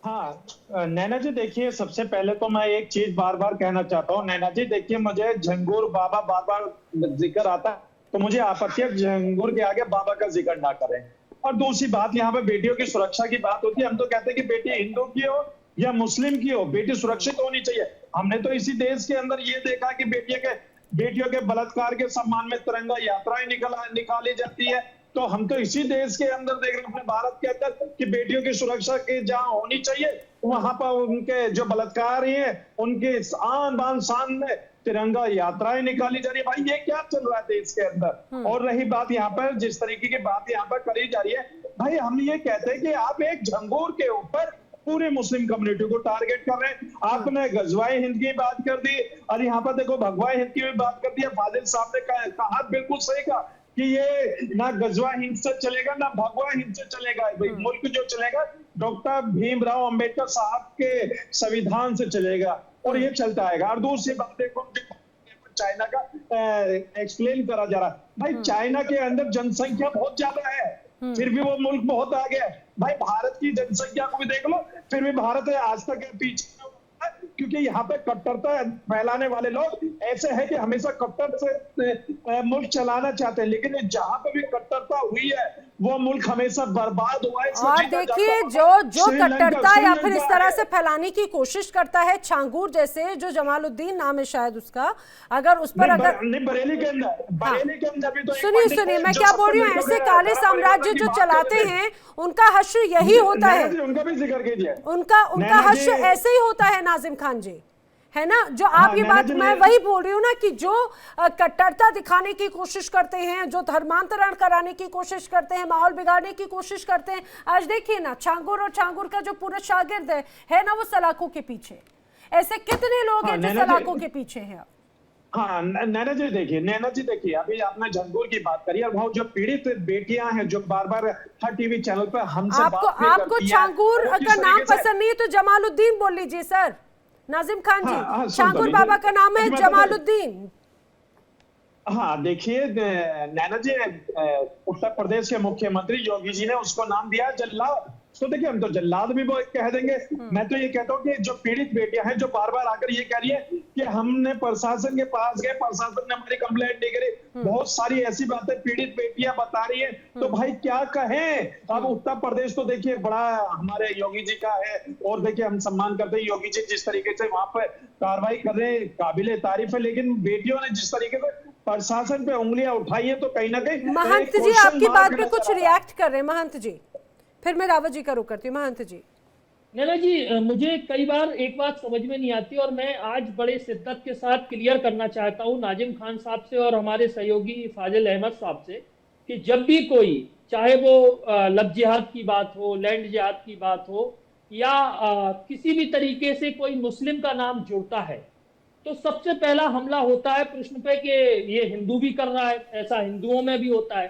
हाँ नैना जी, देखिए सबसे पहले तो मैं एक चीज बार बार कहना चाहता हूँ। नैना जी देखिए, मुझे झंगूर बाबा बार बार जिक्र आता है तो मुझे आपत्ति है झंगूर के आगे बाबा का जिक्र ना करें। और दूसरी बात, यहाँ पे बेटियों की सुरक्षा की बात होती है। हम तो कहते हैं कि बेटी हिंदू की हो या मुस्लिम की हो, बेटी सुरक्षित होनी चाहिए। हमने तो इसी देश के अंदर ये देखा कि बेटियों के बलात्कार के सम्मान में तिरंगा यात्राएं निकाली जाती है। तो हम तो इसी देश के अंदर देख रहे हैं, अपने भारत के अंदर, कि बेटियों की सुरक्षा की जहां होनी चाहिए वहां पर उनके जो बलात्कार हैं उनके आन बान शान में तिरंगा यात्राएं निकाली जा रही है। भाई ये क्या चल रहा है देश के अंदर। और रही बात यहाँ पर, जिस तरीके की बात यहाँ पर करी जा रही है, भाई हम ये कहते हैं कि आप एक झंगोर के ऊपर पूरे मुस्लिम कम्युनिटी को टारगेट कर रहे हैं। आपने गजवाए हिंद की बात कर दी और यहाँ पर देखो भगवाए हिंद की भी बात कर दी। फाजिल साहब ने कहा बिल्कुल सही कहा कि ये ना गजवा हिंद से चलेगा ना भगवा हिंद से चलेगा। भाई मुल्क जो चलेगा डॉक्टर भीमराव अंबेडकर साहब के संविधान से चलेगा और ये चलता आएगा। और दूसरी बात देखो, चाइना का एक्सप्लेन करा जा रहा है। भाई चाइना के अंदर जनसंख्या बहुत ज्यादा है, फिर भी वो मुल्क बहुत आगे है। भाई भारत की जनसंख्या को भी देख लो, फिर भी भारत आज तक पीछे, क्योंकि यहाँ पे कट्टरता फैलाने वाले लोग ऐसे हैं कि हमेशा कट्टर से मुल्क चलाना चाहते हैं, लेकिन जहाँ पे भी कट्टरता हुई है वो मुल्क हमेशा बर्बाद हुआ है। और देखिए जो कट्टरता या फिर इस तरह से फैलाने की कोशिश करता है, छांगूर जैसे जो जमालुद्दीन नाम है शायद उसका, अगर उस पर अगर बरेली के अंदर भी तो सुनिए मैं क्या बोल रही हूँ, ऐसे काले साम्राज्य जो चलाते हैं उनका हश्र यही होता है, उनका भी जिक्र कीजिए। उनका हश्र ऐसे ही होता है नाजिम खान जी। है ना, जो आप ये बात, जी, मैं वही बोल रही हूँ ना कि जो कट्टरता दिखाने की कोशिश करते हैं, जो धर्मांतरण कराने की कोशिश करते हैं, माहौल बिगाड़ने की कोशिश करते हैं। आज देखिए ना, छांगुर और छांगुर का जो पूरा शागिर्द है ना, वो सलाखों के पीछे। ऐसे कितने लोग हैं जो सलाखों के पीछे हैं। हाँ नैना जी देखिए, अभी आपने झंगूर की बात करी, और वो जो पीड़ित बेटियां हैं जो बार बार हर टीवी चैनल पर हमसे आपको छांगूर का नाम पसंद नहीं है तो जमालुद्दीन बोल लीजिए सर, नाजिम खान जी। छांगुर बाबा का नाम है जमालुद्दीन। हाँ देखिए नैना जी, उत्तर प्रदेश के मुख्यमंत्री योगी जी ने उसको नाम दिया जल्लाद। तो देखिए, हम तो जल्लाद भी वो कह देंगे। मैं तो ये कहता हूँ कि जो पीड़ित बेटियां हैं जो बार बार आकर ये कह रही है कि हमने प्रशासन के पास गए, प्रशासन ने हमारी कंप्लेंट नहीं करी, बहुत सारी ऐसी बातें पीड़ित बेटियां बता रही है, तो भाई क्या कहें। अब उत्तर प्रदेश तो देखिए बड़ा हमारे योगी जी का है, और देखिए हम सम्मान करते हैं योगी जी जिस तरीके से वहां पर कार्रवाई कर रहे हैं, काबिले तारीफ है। लेकिन बेटियों ने जिस तरीके से प्रशासन पे उंगलियां उठाई है, तो कहीं ना कहीं महंत जी आपकी बात पे कुछ रिएक्ट कर रहे हैं महंत जी, फिर मैं रावत जी का रुख करती हूँ। महंत जी। नैना जी, मुझे कई बार एक बात समझ में नहीं आती और मैं आज बड़े शिद्दत के साथ क्लियर करना चाहता हूँ नाजिम खान साहब से और हमारे सहयोगी फाजिल अहमद साहब से, कि जब भी कोई, चाहे वो लव जिहाद की बात हो, लैंड जिहाद की बात हो, या किसी भी तरीके से कोई मुस्लिम का नाम जुड़ता है, तो सबसे पहला हमला होता है प्रश्न पे कि ये हिंदू भी कर रहा है, ऐसा हिंदुओं में भी होता है।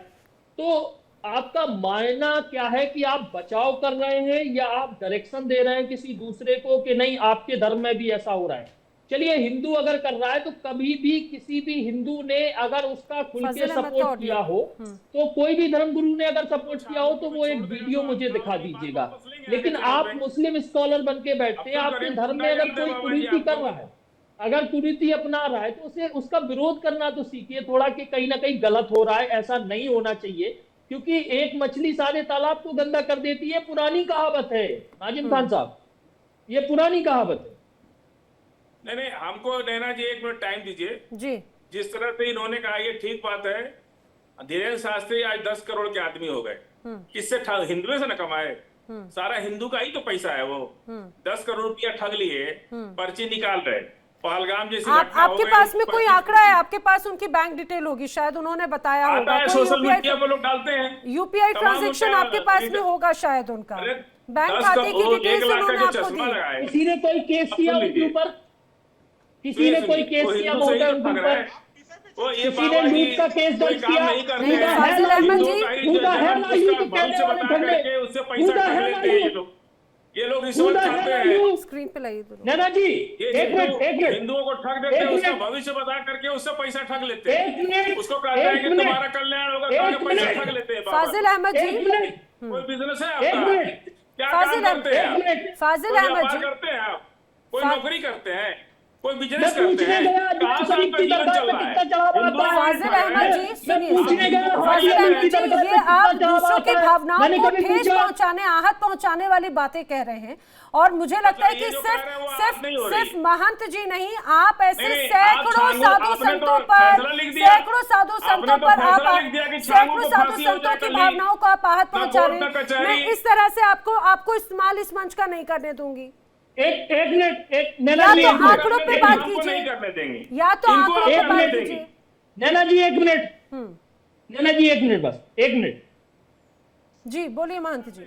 तो आपका मायना क्या है कि आप बचाव कर रहे हैं या आप डायरेक्शन दे रहे हैं किसी दूसरे को कि नहीं आपके धर्म में भी ऐसा हो रहा है? चलिए, हिंदू अगर कर रहा है तो कभी भी किसी भी हिंदू ने अगर उसका खुल के सपोर्ट किया हो, तो कोई भी धर्मगुरु ने अगर सपोर्ट किया हो तो वो एक वीडियो मुझे दिखा दीजिएगा। लेकिन आप मुस्लिम स्कॉलर बन के बैठते हैं, आपके धर्म में अगर कोई कुरीति कर रहा है, अगर कुरीति अपना रहा है, तो उसे उसका विरोध करना तो सीखिए थोड़ा, कि कहीं ना कहीं गलत हो रहा है, ऐसा नहीं होना चाहिए, क्योंकि एक मछली सारे तालाब को गंदा कर देती है। पुरानी कहावत है नाजिम खान साहब, ये पुरानी कहावत है। नहीं, हमको नैना जी 1 मिनट टाइम दीजिए जी। जिस तरह से इन्होंने कहा ये ठीक बात है। धीरेन्द्र शास्त्री आज 10 करोड़ के आदमी हो गए, किससे? हिंदुओं से न कमाए, सारा हिंदू का ही तो पैसा है। वो 10 करोड़ रुपया ठग लिए, पर्ची निकाल रहे। पहलगाम जैसी घटना आपके पास में कोई आंकड़ा है? आपके पास उनकी बैंक डिटेल होगी, शायद उन्होंने बताया होगा। सोशल मीडिया पर लोग डालते हैं, यूपीआई ट्रांजैक्शन आपके पास में होगा शायद, उनका बैंक खाते की डिटेल्स उन्होंने आपको दी। किसी ने कोई केस किया उनके ऊपर? किसी ने कोई केस किया उनके ऊपर? किसी ने लूट का केस दर्ज किया? फाजिल अहमद जी, ये लोग रिश्वत खाते हैं। स्क्रीन पे लाइए नैना जी, एक मिनट, हिंदुओं को ठग देते हैं, उसका भविष्य बता करके उससे पैसा ठग लेते हैं। उसको कहते हैं कि तुम्हारा कल्याण होगा, पैसा ठग लेते हैं। फाजिल अहमद जी, कोई बिजनेस है आपका? क्या काम करते हैं आप? फाजिल अहमद जी करते हैं आप? कोई नौकरी करते हैं? कोई बिजनेस करते हैं? कहाँ से आपका जीवन चल रहा है? फाजिल अहमद जी सुनिए, फाजिल अहमद जी, ये आप दूसरों की भावनाओं को ठेस पहुंचाने, आहत पहुंचाने वाली बातें कह रहे हैं, और मुझे लगता है कि सिर्फ महंत जी नहीं, आप ऐसे सैकड़ों साधु संतों पर की भावनाओं को आप आहत पहुंचा रहे हैं। मैं इस तरह से आपको इस्तेमाल इस मंच का नहीं करने दूंगी। एक मिनट, या तो आंकड़ों पे बात कीजिए, या तो आंकड़ों पे बात कीजिए। नैना जी 1 मिनट, नैना जी 1 मिनट, बस 1 मिनट जी, बोलिए महंत जी।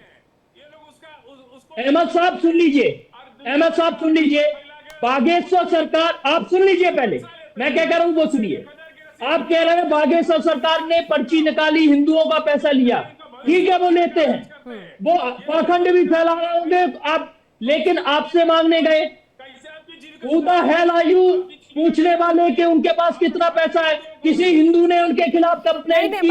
अहमद साहब सुन लीजिए, अहमद साहब सुन लीजिए। बागेश्वर सरकार, आप सुन लीजिए, पहले मैं क्या कह रहा हूं वो सुनिए। आप कह रहे हैं बागेश्वर सरकार ने पर्ची निकाली, हिंदुओं का पैसा लिया, ठीक है, वो लेते हैं, वो पाखंड भी फैला रहे होंगे आप, लेकिन आपसे मांगने गए, पूछने वाले के उनके पास कितना पैसा है? किसी हिंदू ने उनके खिलाफ कंप्लेंट की?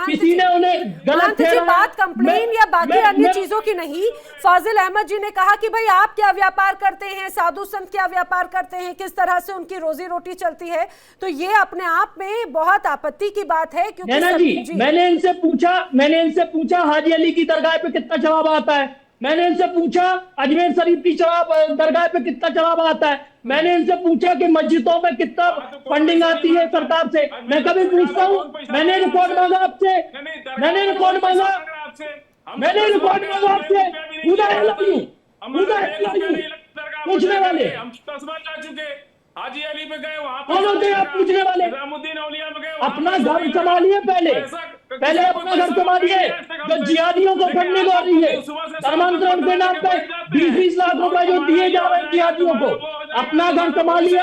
किसी ने उन्हें गलत ठहराया? बात कंप्लेन या बाकी अन्य चीजों की नहीं। फाजिल अहमद जी ने कहा कि भाई आप क्या व्यापार करते हैं, साधु संत क्या व्यापार करते हैं, किस तरह से उनकी रोजी रोटी चलती है, तो ये अपने आप में बहुत आपत्ति की बात है। क्योंकि मैंने इनसे पूछा हाजी अली की दरगाह पे कितना जवाब आता है, मैंने इनसे पूछा अजमेर शरीफ की दरगाह पे कितना चढ़ावा आता है, मैंने इनसे पूछा कि मस्जिदों में कितना फंडिंग आती है सरकार से। मैं कभी पूछता हूँ, मैंने रिकॉर्ड मांगा आपसे, मैंने रिकॉर्ड मांगा आपसे, पूछने वाले? हम 10 बार जा चुके, हाजी अली पे गए, वहां कौन होते हैं आप पूछने वाले? निजामुद्दीन औलिया में गए, अपना घर संभालिए, पहले अपना घर संभालिए। जो जिहादियों को फंडिंग हो रही है धर्मांतरण के नाम पे 20-20 लाख रुपए जो दिए जा रहे हैं जिहादियों को, अपना घर संभालिए,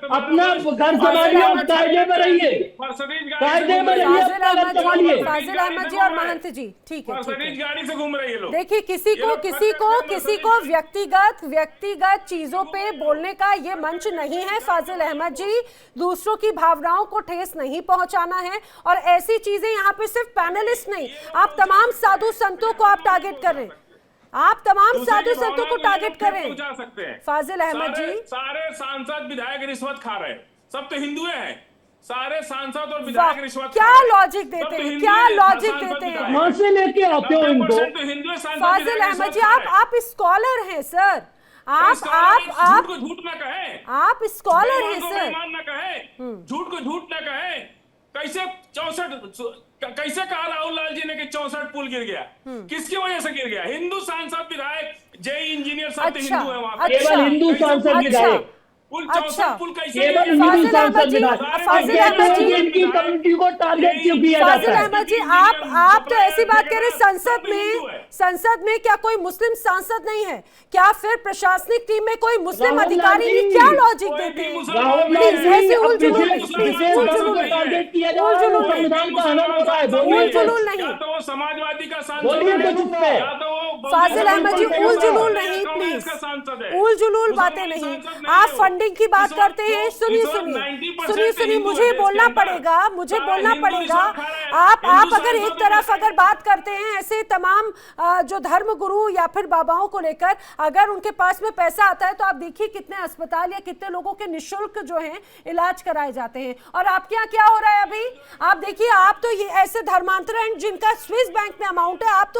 अपना घर संभालिए और कायदे में रहिए, कायदे में रहिए, अपना घर संभालिए। फाजिल अहमद जी और महंत जी, ठीक है। गाड़ी से घूम रही है लोग। देखिए, किसी को व्यक्तिगत चीजों पे बोलने का ये मंच नहीं है फाजिल अहमद जी। दूसरों की भावनाओं को ठेस नहीं पहुंचाना है, और ऐसी चीजें यहाँ पे सिर्फ पैनलिस्ट नहीं, आप तमाम साधु संतों को आप टारगेट कर रहे हैं, आप तमाम साधु संतों को टारगेट कर रहे हैं। फाजिल अहमद जी, सारे सांसद विधायक रिश्वत खा रहे हैं, सब तो हिंदू हैं, सारे सांसद और विधायक रिश्वत क्या लॉजिक देते हैं, क्या लॉजिक देते हैं, कहां से लेके आते हो इनको? फाजिल अहमद जी, आप स्कॉलर हैं सर, आप झूठ ना कहें, आप स्कॉलर हैं सर, न कहें, झूठ को झूठ ना कहें। कैसे कहा राहुल लाल जी ने कि 64 पुल गिर गया, किसकी वजह से गिर गया? हिंदू सांसद विधायक जेई इंजीनियर सब हिंदू है वहां पे, केवल हिंदू सांसद विधायक, पुल 64 पुल कैसे केवल हिंदू सांसद विधायक, इनकी कम्युनिटी को टारगेट क्यों किया जाता है? फाजिल अहमद जी, आप तो ऐसी बात कह रहे हैं, संसद में क्या कोई मुस्लिम सांसद नहीं है? क्या फिर प्रशासनिक टीम में कोई मुस्लिम अधिकारी नहीं? क्या लॉजिक देते हैं? समाजवादी का फाजिल अहमद जी, उल जुलूल नहीं, प्लीज, उल जुलूल बातें नहीं। आप फंडिंग की बात करते हैं, सुनिए, मुझे बोलना पड़ेगा। आप अगर एक तरफ अगर बात करते हैं ऐसे तमाम जो धर्म गुरु या फिर बाबाओं को लेकर, अगर उनके पास में पैसा आता है तो आप देखिए कितने अस्पताल या कितने लोगों के निःशुल्क जो हैं इलाज कराए जाते हैं, और आपके यहाँ क्या हो रहा है अभी? आप देखिए, आप तो ये ऐसे धर्मांतरण जिनका स्विस बैंक में अमाउंट है, आप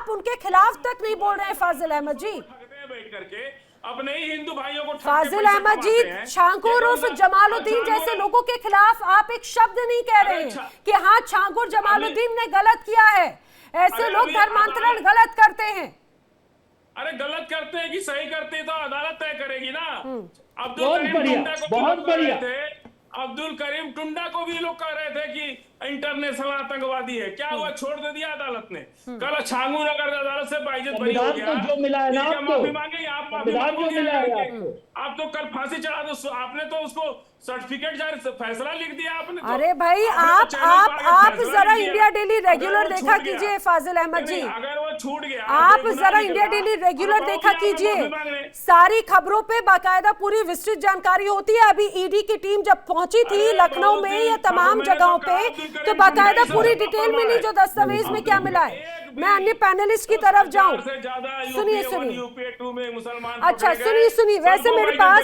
उनके खिलाफ तक नहीं बोल रहे हैं फाजिल अहमद जी। बैठ करके अपने ही हिंदू भाइयों को फाजिल अहमद जी, छांगुर उर्फ जमालुद्दीन जैसे लोगों के खिलाफ आप एक शब्द नहीं कह रहे हैं कि हाँ छांगुर जमालुद्दीन ने गलत किया है। ऐसे लोग धर्मांतरण गलत करते हैं। अरे गलत करते हैं कि सही करते हैं तो अदालत तय करेगी ना। बहुत बढ़िया। अब्दुल करीम टुंडा को भी लोग कह रहे थे कि इंटरनेशनल आतंकवादी है, क्या हुआ? छोड़ दे दिया अदालत ने। कल छांगू नगर अदालत से बाइज्जत बरी हो गया, जो मिला है ना आपको, माफी मांगे, आप माफी मांगोगे? आप तो कल फांसी चढ़ा दो, आपने तो उसको सर्टिफिकेट जारी फैसला लिख दिया आपने तो। अरे भाई, आप जरा इंडिया डेली रेगुलर देखा कीजिए फाजिल अहमद जी, अगर वो छूट गया, आप जरा इंडिया डेली रेगुलर देखा कीजिए, सारी खबरों पे बाकायदा पूरी विस्तृत जानकारी होती है। अभी ईडी की टीम जब पहुंची थी लखनऊ में या तमाम जगहों पे, तो बाकायदा पूरी डिटेल मिली जो दस्तावेज में क्या मिला है। मैं अन्य पैनलिस्ट की तरफ जाऊं, सुनिए, अच्छा सुनिए, वैसे मेरे पास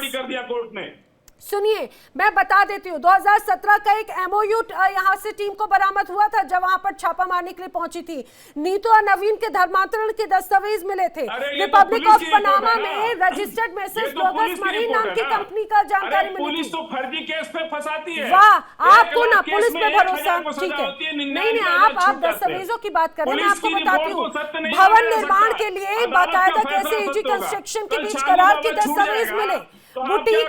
सुनिए, मैं बता देती हूँ, 2017 का एक एमओयू यहाँ से टीम को बरामद हुआ था जब वहां पर छापा मारने के लिए पहुंची थी। नीतू और नवीन के धर्मांतरण के दस्तावेज मिले थे। रिपब्लिक ऑफ पनामा में रजिस्टर्ड मैसेज ब्लॉगर्स मरीन नाम की कंपनी का जानकारी मिली थी। पुलिस तो फर्जी केस पे फंसाती है। वाह, आपको ना पुलिस पे भरोसा, ठीक है। नहीं, आप दस्तावेजों की बात कर रहे हैं। मैं आपको बताती हूँ, भवन निर्माण के लिए बाकायदा कैसे एजी कंस्ट्रक्शन के बीच करार के दस्तावेज मिले। बुटीक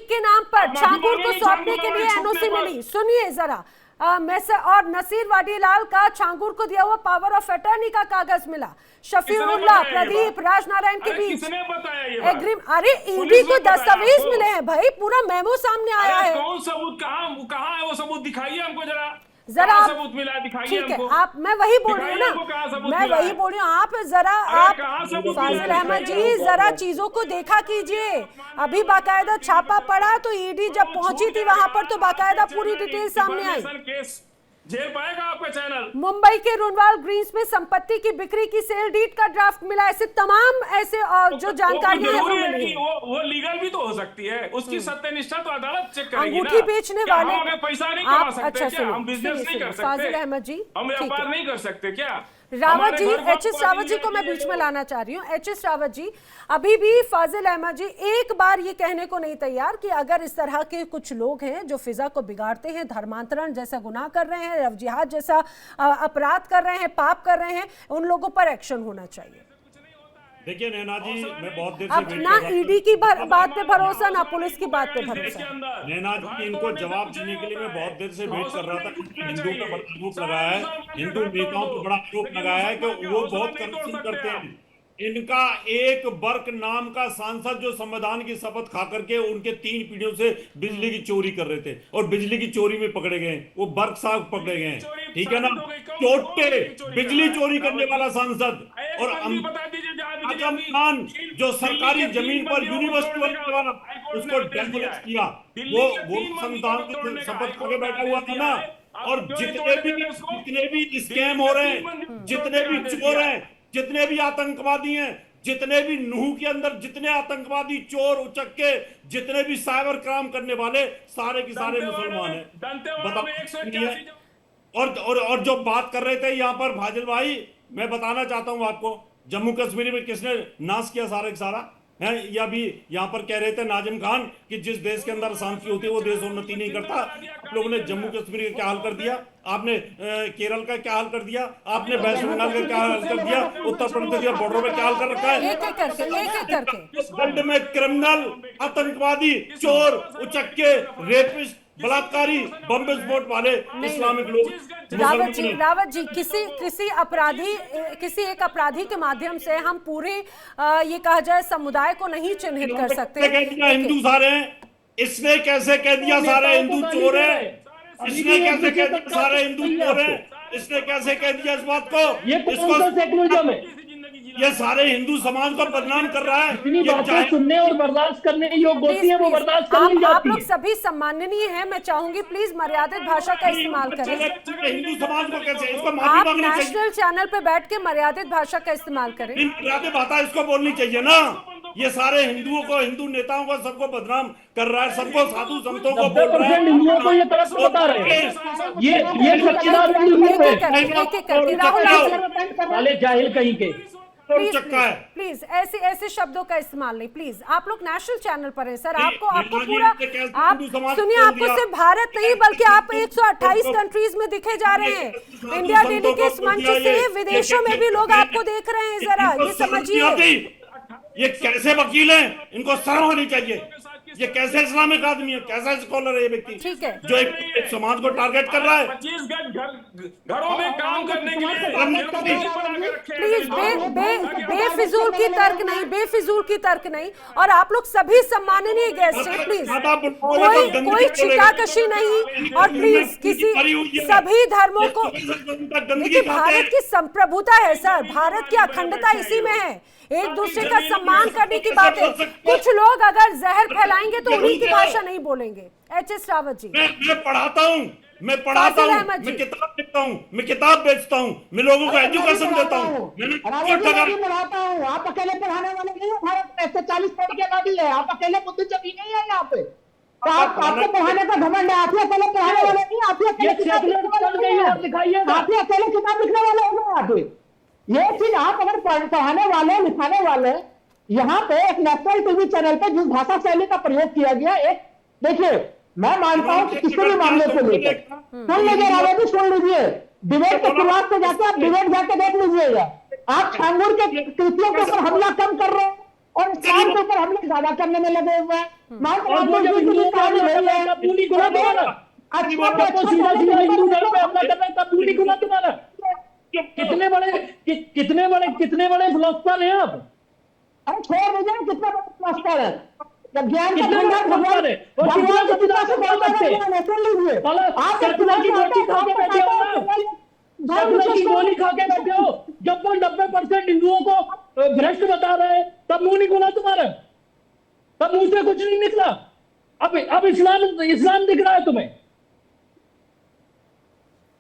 के नाम पर छांगुर को सौंपने के लिए एनओसी मिली। सुनिए जरा, और नसीर वाडीलाल का छांगुर को दिया हुआ पावर ऑफ अटर्नी का कागज मिला। शफीउल्लाह, प्रदीप, राजनारायण के बीच एग्रीमेंट। अरे ईडी को दस्तावेज मिले हैं भाई, पूरा मेमो सामने आया है। कौन सबूत? कहाँ है वो सबूत? दिखाइए हमको जरा सबूत मिला, दिखाइए ठीक है। हमको। आप, मैं वही बोल रही हूँ ना, मैं वही बोल रही हूँ। आप जरा, आप फाजिल अहमद जी जरा चीजों को देखा कीजिए। अभी बाकायदा छापा पड़ा तो ईडी जब पहुंची थी वहां पर तो बाकायदा पूरी डिटेल सामने आई। झेल पाएगा आपका चैनल। मुंबई के रुनवाल ग्रीन्स में संपत्ति की बिक्री की सेल डीड का ड्राफ्ट मिला। ऐसे तमाम ऐसे और जो जानकारियां हैं वो मिली। वो लीगल भी तो हो सकती है, उसकी सत्यनिष्ठा तो अदालत चेक करेगी। अंगूठी बेचने वाले हम पैसा नहीं कमा सकते अच्छा क्या? हम बिजनेस नहीं कर सकते? फाजिल अहमद जी, हम व्यापार नहीं कर सकते क्या? रावत जी, एचएस रावत जी को मैं बीच में लाना चाह रही हूँ। एचएस रावत जी, अभी भी फाजिल अहमद जी एक बार ये कहने को नहीं तैयार कि अगर इस तरह के कुछ लोग हैं जो फिजा को बिगाड़ते हैं, धर्मांतरण जैसा गुनाह कर रहे हैं, लव जिहाद जैसा अपराध कर रहे हैं, पाप कर रहे हैं, उन लोगों पर एक्शन होना चाहिए। देखिए नैना जी, मैं बहुत देर से अब वेट ना कर रहा था। ईडी की बात पे भरोसा, ना पुलिस की बात पे भरोसा। नैना जी, इनको जवाब देने के लिए मैं बहुत देर से वेट कर रहा था। हिंदू का बड़ा आरोप लगाया है, हिंदू नेताओं पर बड़ा आरोप लगाया है कि वो बहुत करप्शन करते हैं। इनका एक बर्क नाम का सांसद जो संविधान की शपथ खा करके उनके 3 पीढ़ियों से बिजली की चोरी कर रहे थे और बिजली की चोरी में पकड़े गए, वो बर्क साहब पकड़े गए, ठीक है ना। चोटे बिजली चोरी करने वाला सांसद और आजम खान जो सरकारी जमीन पर यूनिवर्सिटी बनने वाला, उसको डेमोलिश किया। वो संविधान की शपथ खा के बैठा हुआ था ना। और जितने भी स्कैम हो रहे हैं, जितने भी चोर हैं, जितने भी आतंकवादी हैं, जितने भी नूह के अंदर जितने आतंकवादी, चोर, उचक्के, जितने भी साइबर क्राइम करने वाले, सारे के सारे मुसलमान हैं। बताओ। और जो बात कर रहे थे यहाँ पर फाजिल भाई, मैं बताना चाहता हूँ आपको, जम्मू कश्मीर में किसने नाश किया सारे का सारा है। या भी यहाँ पर कह रहे थे नाजिम खान कि जिस देश के अंदर शांति होती है वो देश उन्नति नहीं करता। आप लोगों ने जम्मू कश्मीर का क्या हाल कर दिया, आपने केरल का क्या हाल कर दिया, आपने वेस्ट बंगाल का क्या हाल कर दिया, उत्तर प्रदेश के बॉर्डर में क्या हाल कर रखा है। एक एक करके वर्ल्ड में क्रिमिनल, आतंकवादी, चोर, उचक्के, रेपिस्ट, बलात्कारी, बम विस्फोट वाले इस्लामिक लोग। रावत जी, किसी एक अपराधी के माध्यम से हम पूरे ये कहा जाए समुदाय को नहीं चिन्हित कर सकते। हिंदू सारे हैं, इसने कैसे कह दिया सारे हिंदू चोर है, इसने कैसे कह दिया सारे हिंदू चोर है, इसने कैसे कह दिया इस बात को, इसको ये सारे हिंदू समाज को बदनाम कर रहा है। इतनी बातें सुनने और बर्दाश्त करने योग्य होती है, वो बर्दाश्त कर नहीं जाती। आप लोग सभी सम्माननीय हैं, मैं चाहूंगी प्लीज मर्यादित भाषा का इस्तेमाल करें। हिंदू समाज को कैसे, इसको आप नेशनल चैनल पे बैठ के मर्यादित भाषा का इस्तेमाल करें। मर्यादित भाषा इसको बोलनी चाहिए ना। ये सारे हिंदुओं को, हिंदू नेताओं को, सबको बदनाम कर रहा है, सबको साधु संतों को बोल रहा है। हिंदुओं को ये तरफ बता रहे हैं, ये सच्चिदार वाले जाहिल कहीं के। प्लीज ऐसे शब्दों का इस्तेमाल नहीं, प्लीज। आप लोग नेशनल चैनल पर हैं सर, आपको पूरा, आप सुनिए, आपको सिर्फ भारत नहीं बल्कि आप 128 कंट्रीज में दिखे जा रहे हैं। इंडिया डेली के इस मंच से विदेशों में भी लोग आपको देख रहे हैं, जरा ये समझिए। ये कैसे वकील हैं, इनको शर्म होनी चाहिए। ये कैसे इस्लामिक आदमी है, कैसा स्कॉलर है ये व्यक्ति, ठीक है, जो एक समाज को टारगेट कर रहा है। 25 घरों में काम करने के लिए प्लीज बेफिजूल की तर्क नहीं, बेफिजूल की तर्क नहीं। और आप लोग सभी सम्माननीय गेस्ट हैं, प्लीज कोई छिकाकशी नहीं। और प्लीज किसी सभी धर्मों को, देखिए भारत की संप्रभुता है सर, भारत की अखंडता इसी में है, एक दूसरे का सम्मान करने की बात है। कुछ लोग अगर जहर फैलाएंगे तो उन्हीं की भाषा नहीं बोलेंगे। एच.एस. रावत जी, मैं पढ़ाता हूँ, मैं किताब लिखता हूँ, मैं किताब बेचता हूँ, मैं लोगों को एजुकेशन देता हूँ, पढ़ाता हूँ। आप अकेले पढ़ाने वाले नहीं हो, भारत में 140 करोड़ की आबादी है, आप अकेले बुद्धिजीवी नहीं है यहाँ पे। तो आपको पढ़ाने का घमंड है, आप ही अकेले पढ़ाने वाले नहीं, आप ही अकेले किताब लिखने वाले हो। आप ये चीज आप अगर पढ़ाने वाले, लिखाने वाले, यहाँ पे एक नेशनल टीवी चैनल पे जिस भाषा शैली का प्रयोग किया गया, एक देखिए, मैं मानता हूँ कि किसी भी मामले को लेकर सुन लीजिए, रावत जी सुन लीजिए, डिबेट के शुरुआत से जाके आप डिबेट जाके देख लीजिएगा। आप छांगूर के कृतियों के ऊपर हमला कम कर रहे हैं और इस्लाम के ऊपर हमले ज्यादा करने में लगे हुए हैं। कितने बड़े फिलोसफर हैं आप? अरे छोड़ दीजिए, कितने बड़े फिलोसफर है, ज्ञान कितने बड़े फिलोसफर है, और कितना सच्चिदार से बोल सकते हैं। सुन लीजिए, आप सेकुलर की रोटी खा के बैठे हो ना, सेकुलर की गोली खा के बैठे हो। जब वो 90% हिंदुओं को भ्रष्ट बता रहे हैं, तब मुंह नहीं खुला तुम्हारा, तब मुंह से कुछ नहीं निकला। अब इस्लाम दिख रहा है तुम्हें।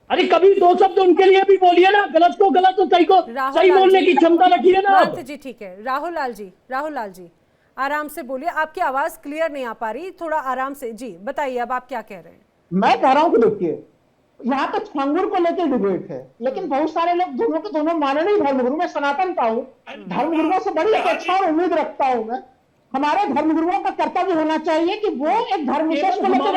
अरे कभी दो शब्द उनके लिए भी बोलिए ना, गलत को गलत तो सही को सही बोलने की क्षमता रखिए ना आप। जी ठीक है, राहुल लाल जी आराम से बोलिए, आपकी आवाज क्लियर नहीं आ पा रही, थोड़ा आराम से जी बताइए, अब आप क्या कह रहे हैं? मैं कह रहा हूँ कि देखिए, यहाँ पे छांगुर को लेकर डिबेट है, लेकिन बहुत सारे लोग दोनों के दोनों माननीय धर्मगुरु, मैं सनातन का हूँ, धर्मगुरुओं से बड़ी अपेक्षा और उम्मीद रखता हूँ मैं। हमारे धर्मगुरुओं का कर्तव्य होना चाहिए कि वो एक धर्म विशेष को लेकर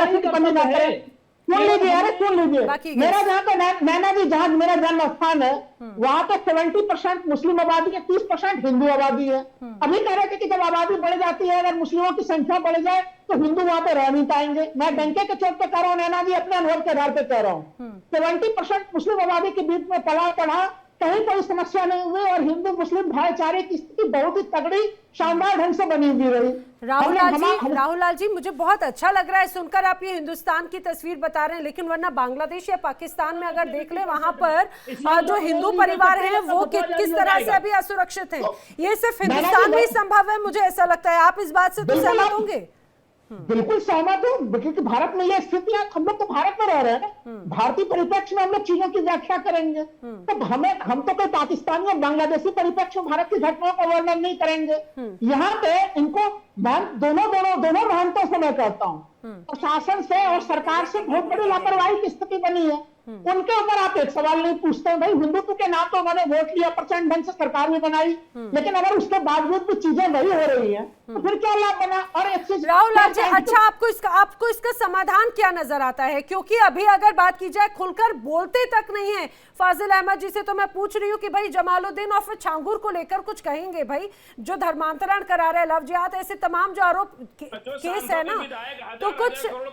सुन लीजिए, अरे सुन लीजिए, बाकी मेरा जहाँ पे नैना जी जहाँ मेरा जन्म स्थान है वहां पे 70% मुस्लिम आबादी है, 30% हिंदू आबादी है। अभी कह रहे थे कि जब आबादी बढ़ जाती है, अगर मुस्लिमों की संख्या बढ़ जाए तो हिंदू वहां पे रह नहीं पाएंगे। मैं डंके के चोट पे कह रहा हूँ नैना जी, अपने अनुभव के आधार पे कह रहा हूँ। 70% मुस्लिम आबादी के बीच में पढ़ा कहीं कोई समस्या नहीं हुई और हिंदू मुस्लिम भाईचारे की स्थिति बहुत ही तगड़ी शानदार ढंग से बनी हुई रही। राहुल लाल जी, मुझे बहुत अच्छा लग रहा है सुनकर, आप ये हिंदुस्तान की तस्वीर बता रहे हैं, लेकिन वरना बांग्लादेश या पाकिस्तान में अगर देख ले, वहां पर जो हिंदू परिवार है वो किस तरह से अभी असुरक्षित है। ये सिर्फ हिंदुस्तान में ही संभव है, मुझे ऐसा लगता है। आप इस बात से तो सहमत होंगे? बिल्कुल सहमत हूँ, क्योंकि भारत में ये स्थिति है, हम लोग तो भारत में रह रहे हैं ना, भारतीय परिप्रेक्ष्य में हम लोग चीजों की व्याख्या करेंगे। तो हम तो कोई पाकिस्तानी और बांग्लादेशी परिप्रेक्ष्य में भारत की घटनाओं का वर्णन नहीं करेंगे। यहाँ पे इनको दोनों महंतों से मैं कहता हूँ, प्रशासन से और सरकार से बहुत बड़ी लापरवाही की स्थिति बनी है। उनके ऊपर आप एक सवाल नहीं पूछते भाई, हिंदुत्व के नाम तो उन्होंने वोट लिया, प्रचंड ढंग से सरकार भी बनाई, लेकिन अगर उसके बावजूद भी चीजें वही हो रही हैं तो फिर क्या लाभ बना। और एक चीज राहुल लाल जी, अच्छा आपको इसका समाधान क्या नजर आता है? क्योंकि अभी अगर बात की जाए, खुलकर बोलते तक नहीं है। फाजिल अहमद जी से तो मैं पूछ रही हूँ कि भाई जमालुद्दीन और फिर छांगूर को लेकर कुछ कहेंगे भाई, जो धर्मांतरण करा रहे, लव जिहाद, ऐसे तमाम जो आरोप केस है ना, तो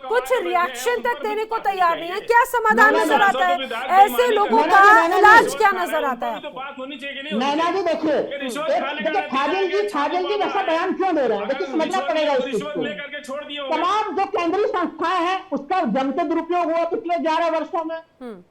कुछ रिएक्शन तक देने को तैयार नहीं है। क्या समाधान नजर आता है? ऐसे लोगों का इलाज क्या नजर आता है? नैना जी देखिए, फाजिल जी वैसा बयान क्यों दे रहे हैं? देखिए समझना पड़ेगा इसको। तमाम जो केंद्रीय संस्थाएं हैं उसका जम के दुरुपयोग हुआ पिछले 11 वर्षों में।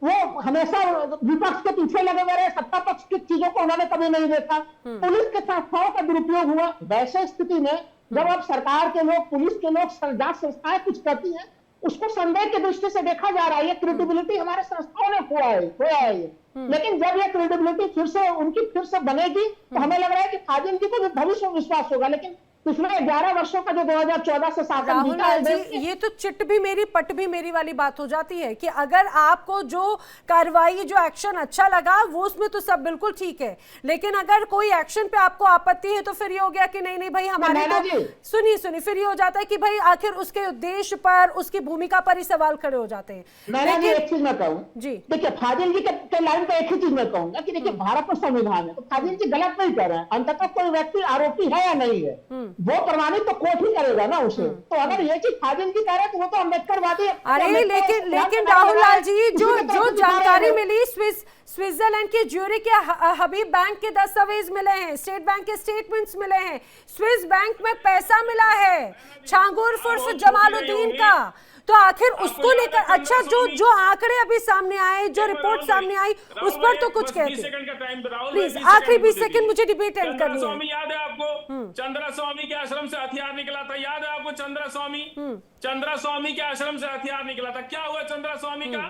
वो हमेशा विपक्ष के पीछे लगे हुए रहे, सत्ता पक्ष की चीजों को उन्होंने कभी नहीं देखा। पुलिस के संस्थाओं का दुरुपयोग हुआ। वैसे स्थिति में जब अब सरकार के लोग, पुलिस के लोग, जांच संस्थाएं कुछ करती हैं, उसको संदेह की दृष्टि से देखा जा रहा है। ये क्रेडिबिलिटी हमारे संस्थाओं ने खोया है ये। लेकिन जब ये क्रेडिबिलिटी फिर से बनेगी तो हमें लग रहा है कि फाजिल जी को भी भविष्य में विश्वास होगा। लेकिन पिछले 11 वर्षों का जो 2014 से शासन बीता है, ये तो चिट भी मेरी पट भी मेरी वाली बात हो जाती है कि अगर आपको जो कार्रवाई, जो एक्शन अच्छा लगा वो उसमें तो सब बिल्कुल ठीक है, लेकिन अगर कोई एक्शन पे आपको आपत्ति है तो फिर ये हो गया कि नहीं भाई हमारे तो सुनिए फिर ये हो जाता है कि भाई आखिर उसके उद्देश्य पर, उसकी भूमिका पर ही सवाल खड़े हो जाते हैं। लेकिन एक चीज मैं कहूँ जी, देखिए फाजिल जी के लाइन पे एक ही चीज मैं कहूंगा कि देखिए भारत में संविधान है, तो फाजिल जी गलत नहीं कर रहे हैं। अंततः कोई व्यक्ति आरोपी है या नहीं है वो प्रमाणित तो कोर्ट ही करेगा ना उसे। तो अगर ये चीज फाजिल जी कह रहे हैं तो वो तो अम्बेडकरवादी। अरे लेकिन राहुल लाल जी, जो जानकारी मिली, स्विट्जरलैंड के ज्यूरिख के हबीब बैंक के दस्तावेज मिले हैं, स्टेट बैंक के स्टेटमेंट्स मिले हैं, स्विस बैंक में पैसा मिला है छांगूर उर्फ जमालुद्दीन का। तो आखिर उसको लेकर अच्छा जो आंकड़े अभी सामने आए, जो रिपोर्ट सामने आई, उस पर तो कुछ कहते हैं। प्लीज आखिरी 20 सेकंड मुझे डिबेट एंड करनी है। स्वामी याद है आपको? चंद्रा स्वामी के आश्रम से हथियार निकला था, याद है आपको? चंद्रा स्वामी के आश्रम से हथियार निकला था। क्या हुआ चंद्रा स्वामी का?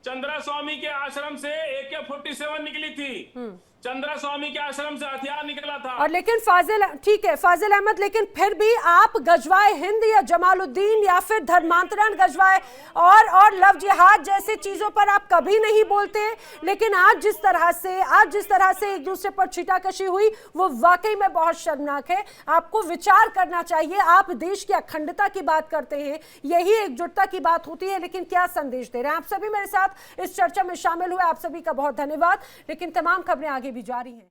चंद्रा स्वामी के आश्रम से AK-47 निकली थी। चंद्रा स्वामी के आश्रम से हथियार निकला था। और लेकिन ठीक है फाजिल अहमद, लेकिन फिर भी आप गजवाए हिंद या जमालुद्दीन या फिर धर्मांतरण गजवाए और लव जिहाद जैसे चीजों पर आप कभी नहीं बोलते। लेकिन आज जिस तरह से एक दूसरे पर छीटाकशी हुई वो वाकई में बहुत शर्मनाक है। आपको विचार करना चाहिए। आप देश की अखंडता की बात करते हैं, यही एकजुटता की बात होती है, लेकिन क्या संदेश दे रहे हैं? आप सभी मेरे साथ इस चर्चा में शामिल हुए, आप सभी का बहुत धन्यवाद। लेकिन तमाम खबरें आगे भी जारी हैं।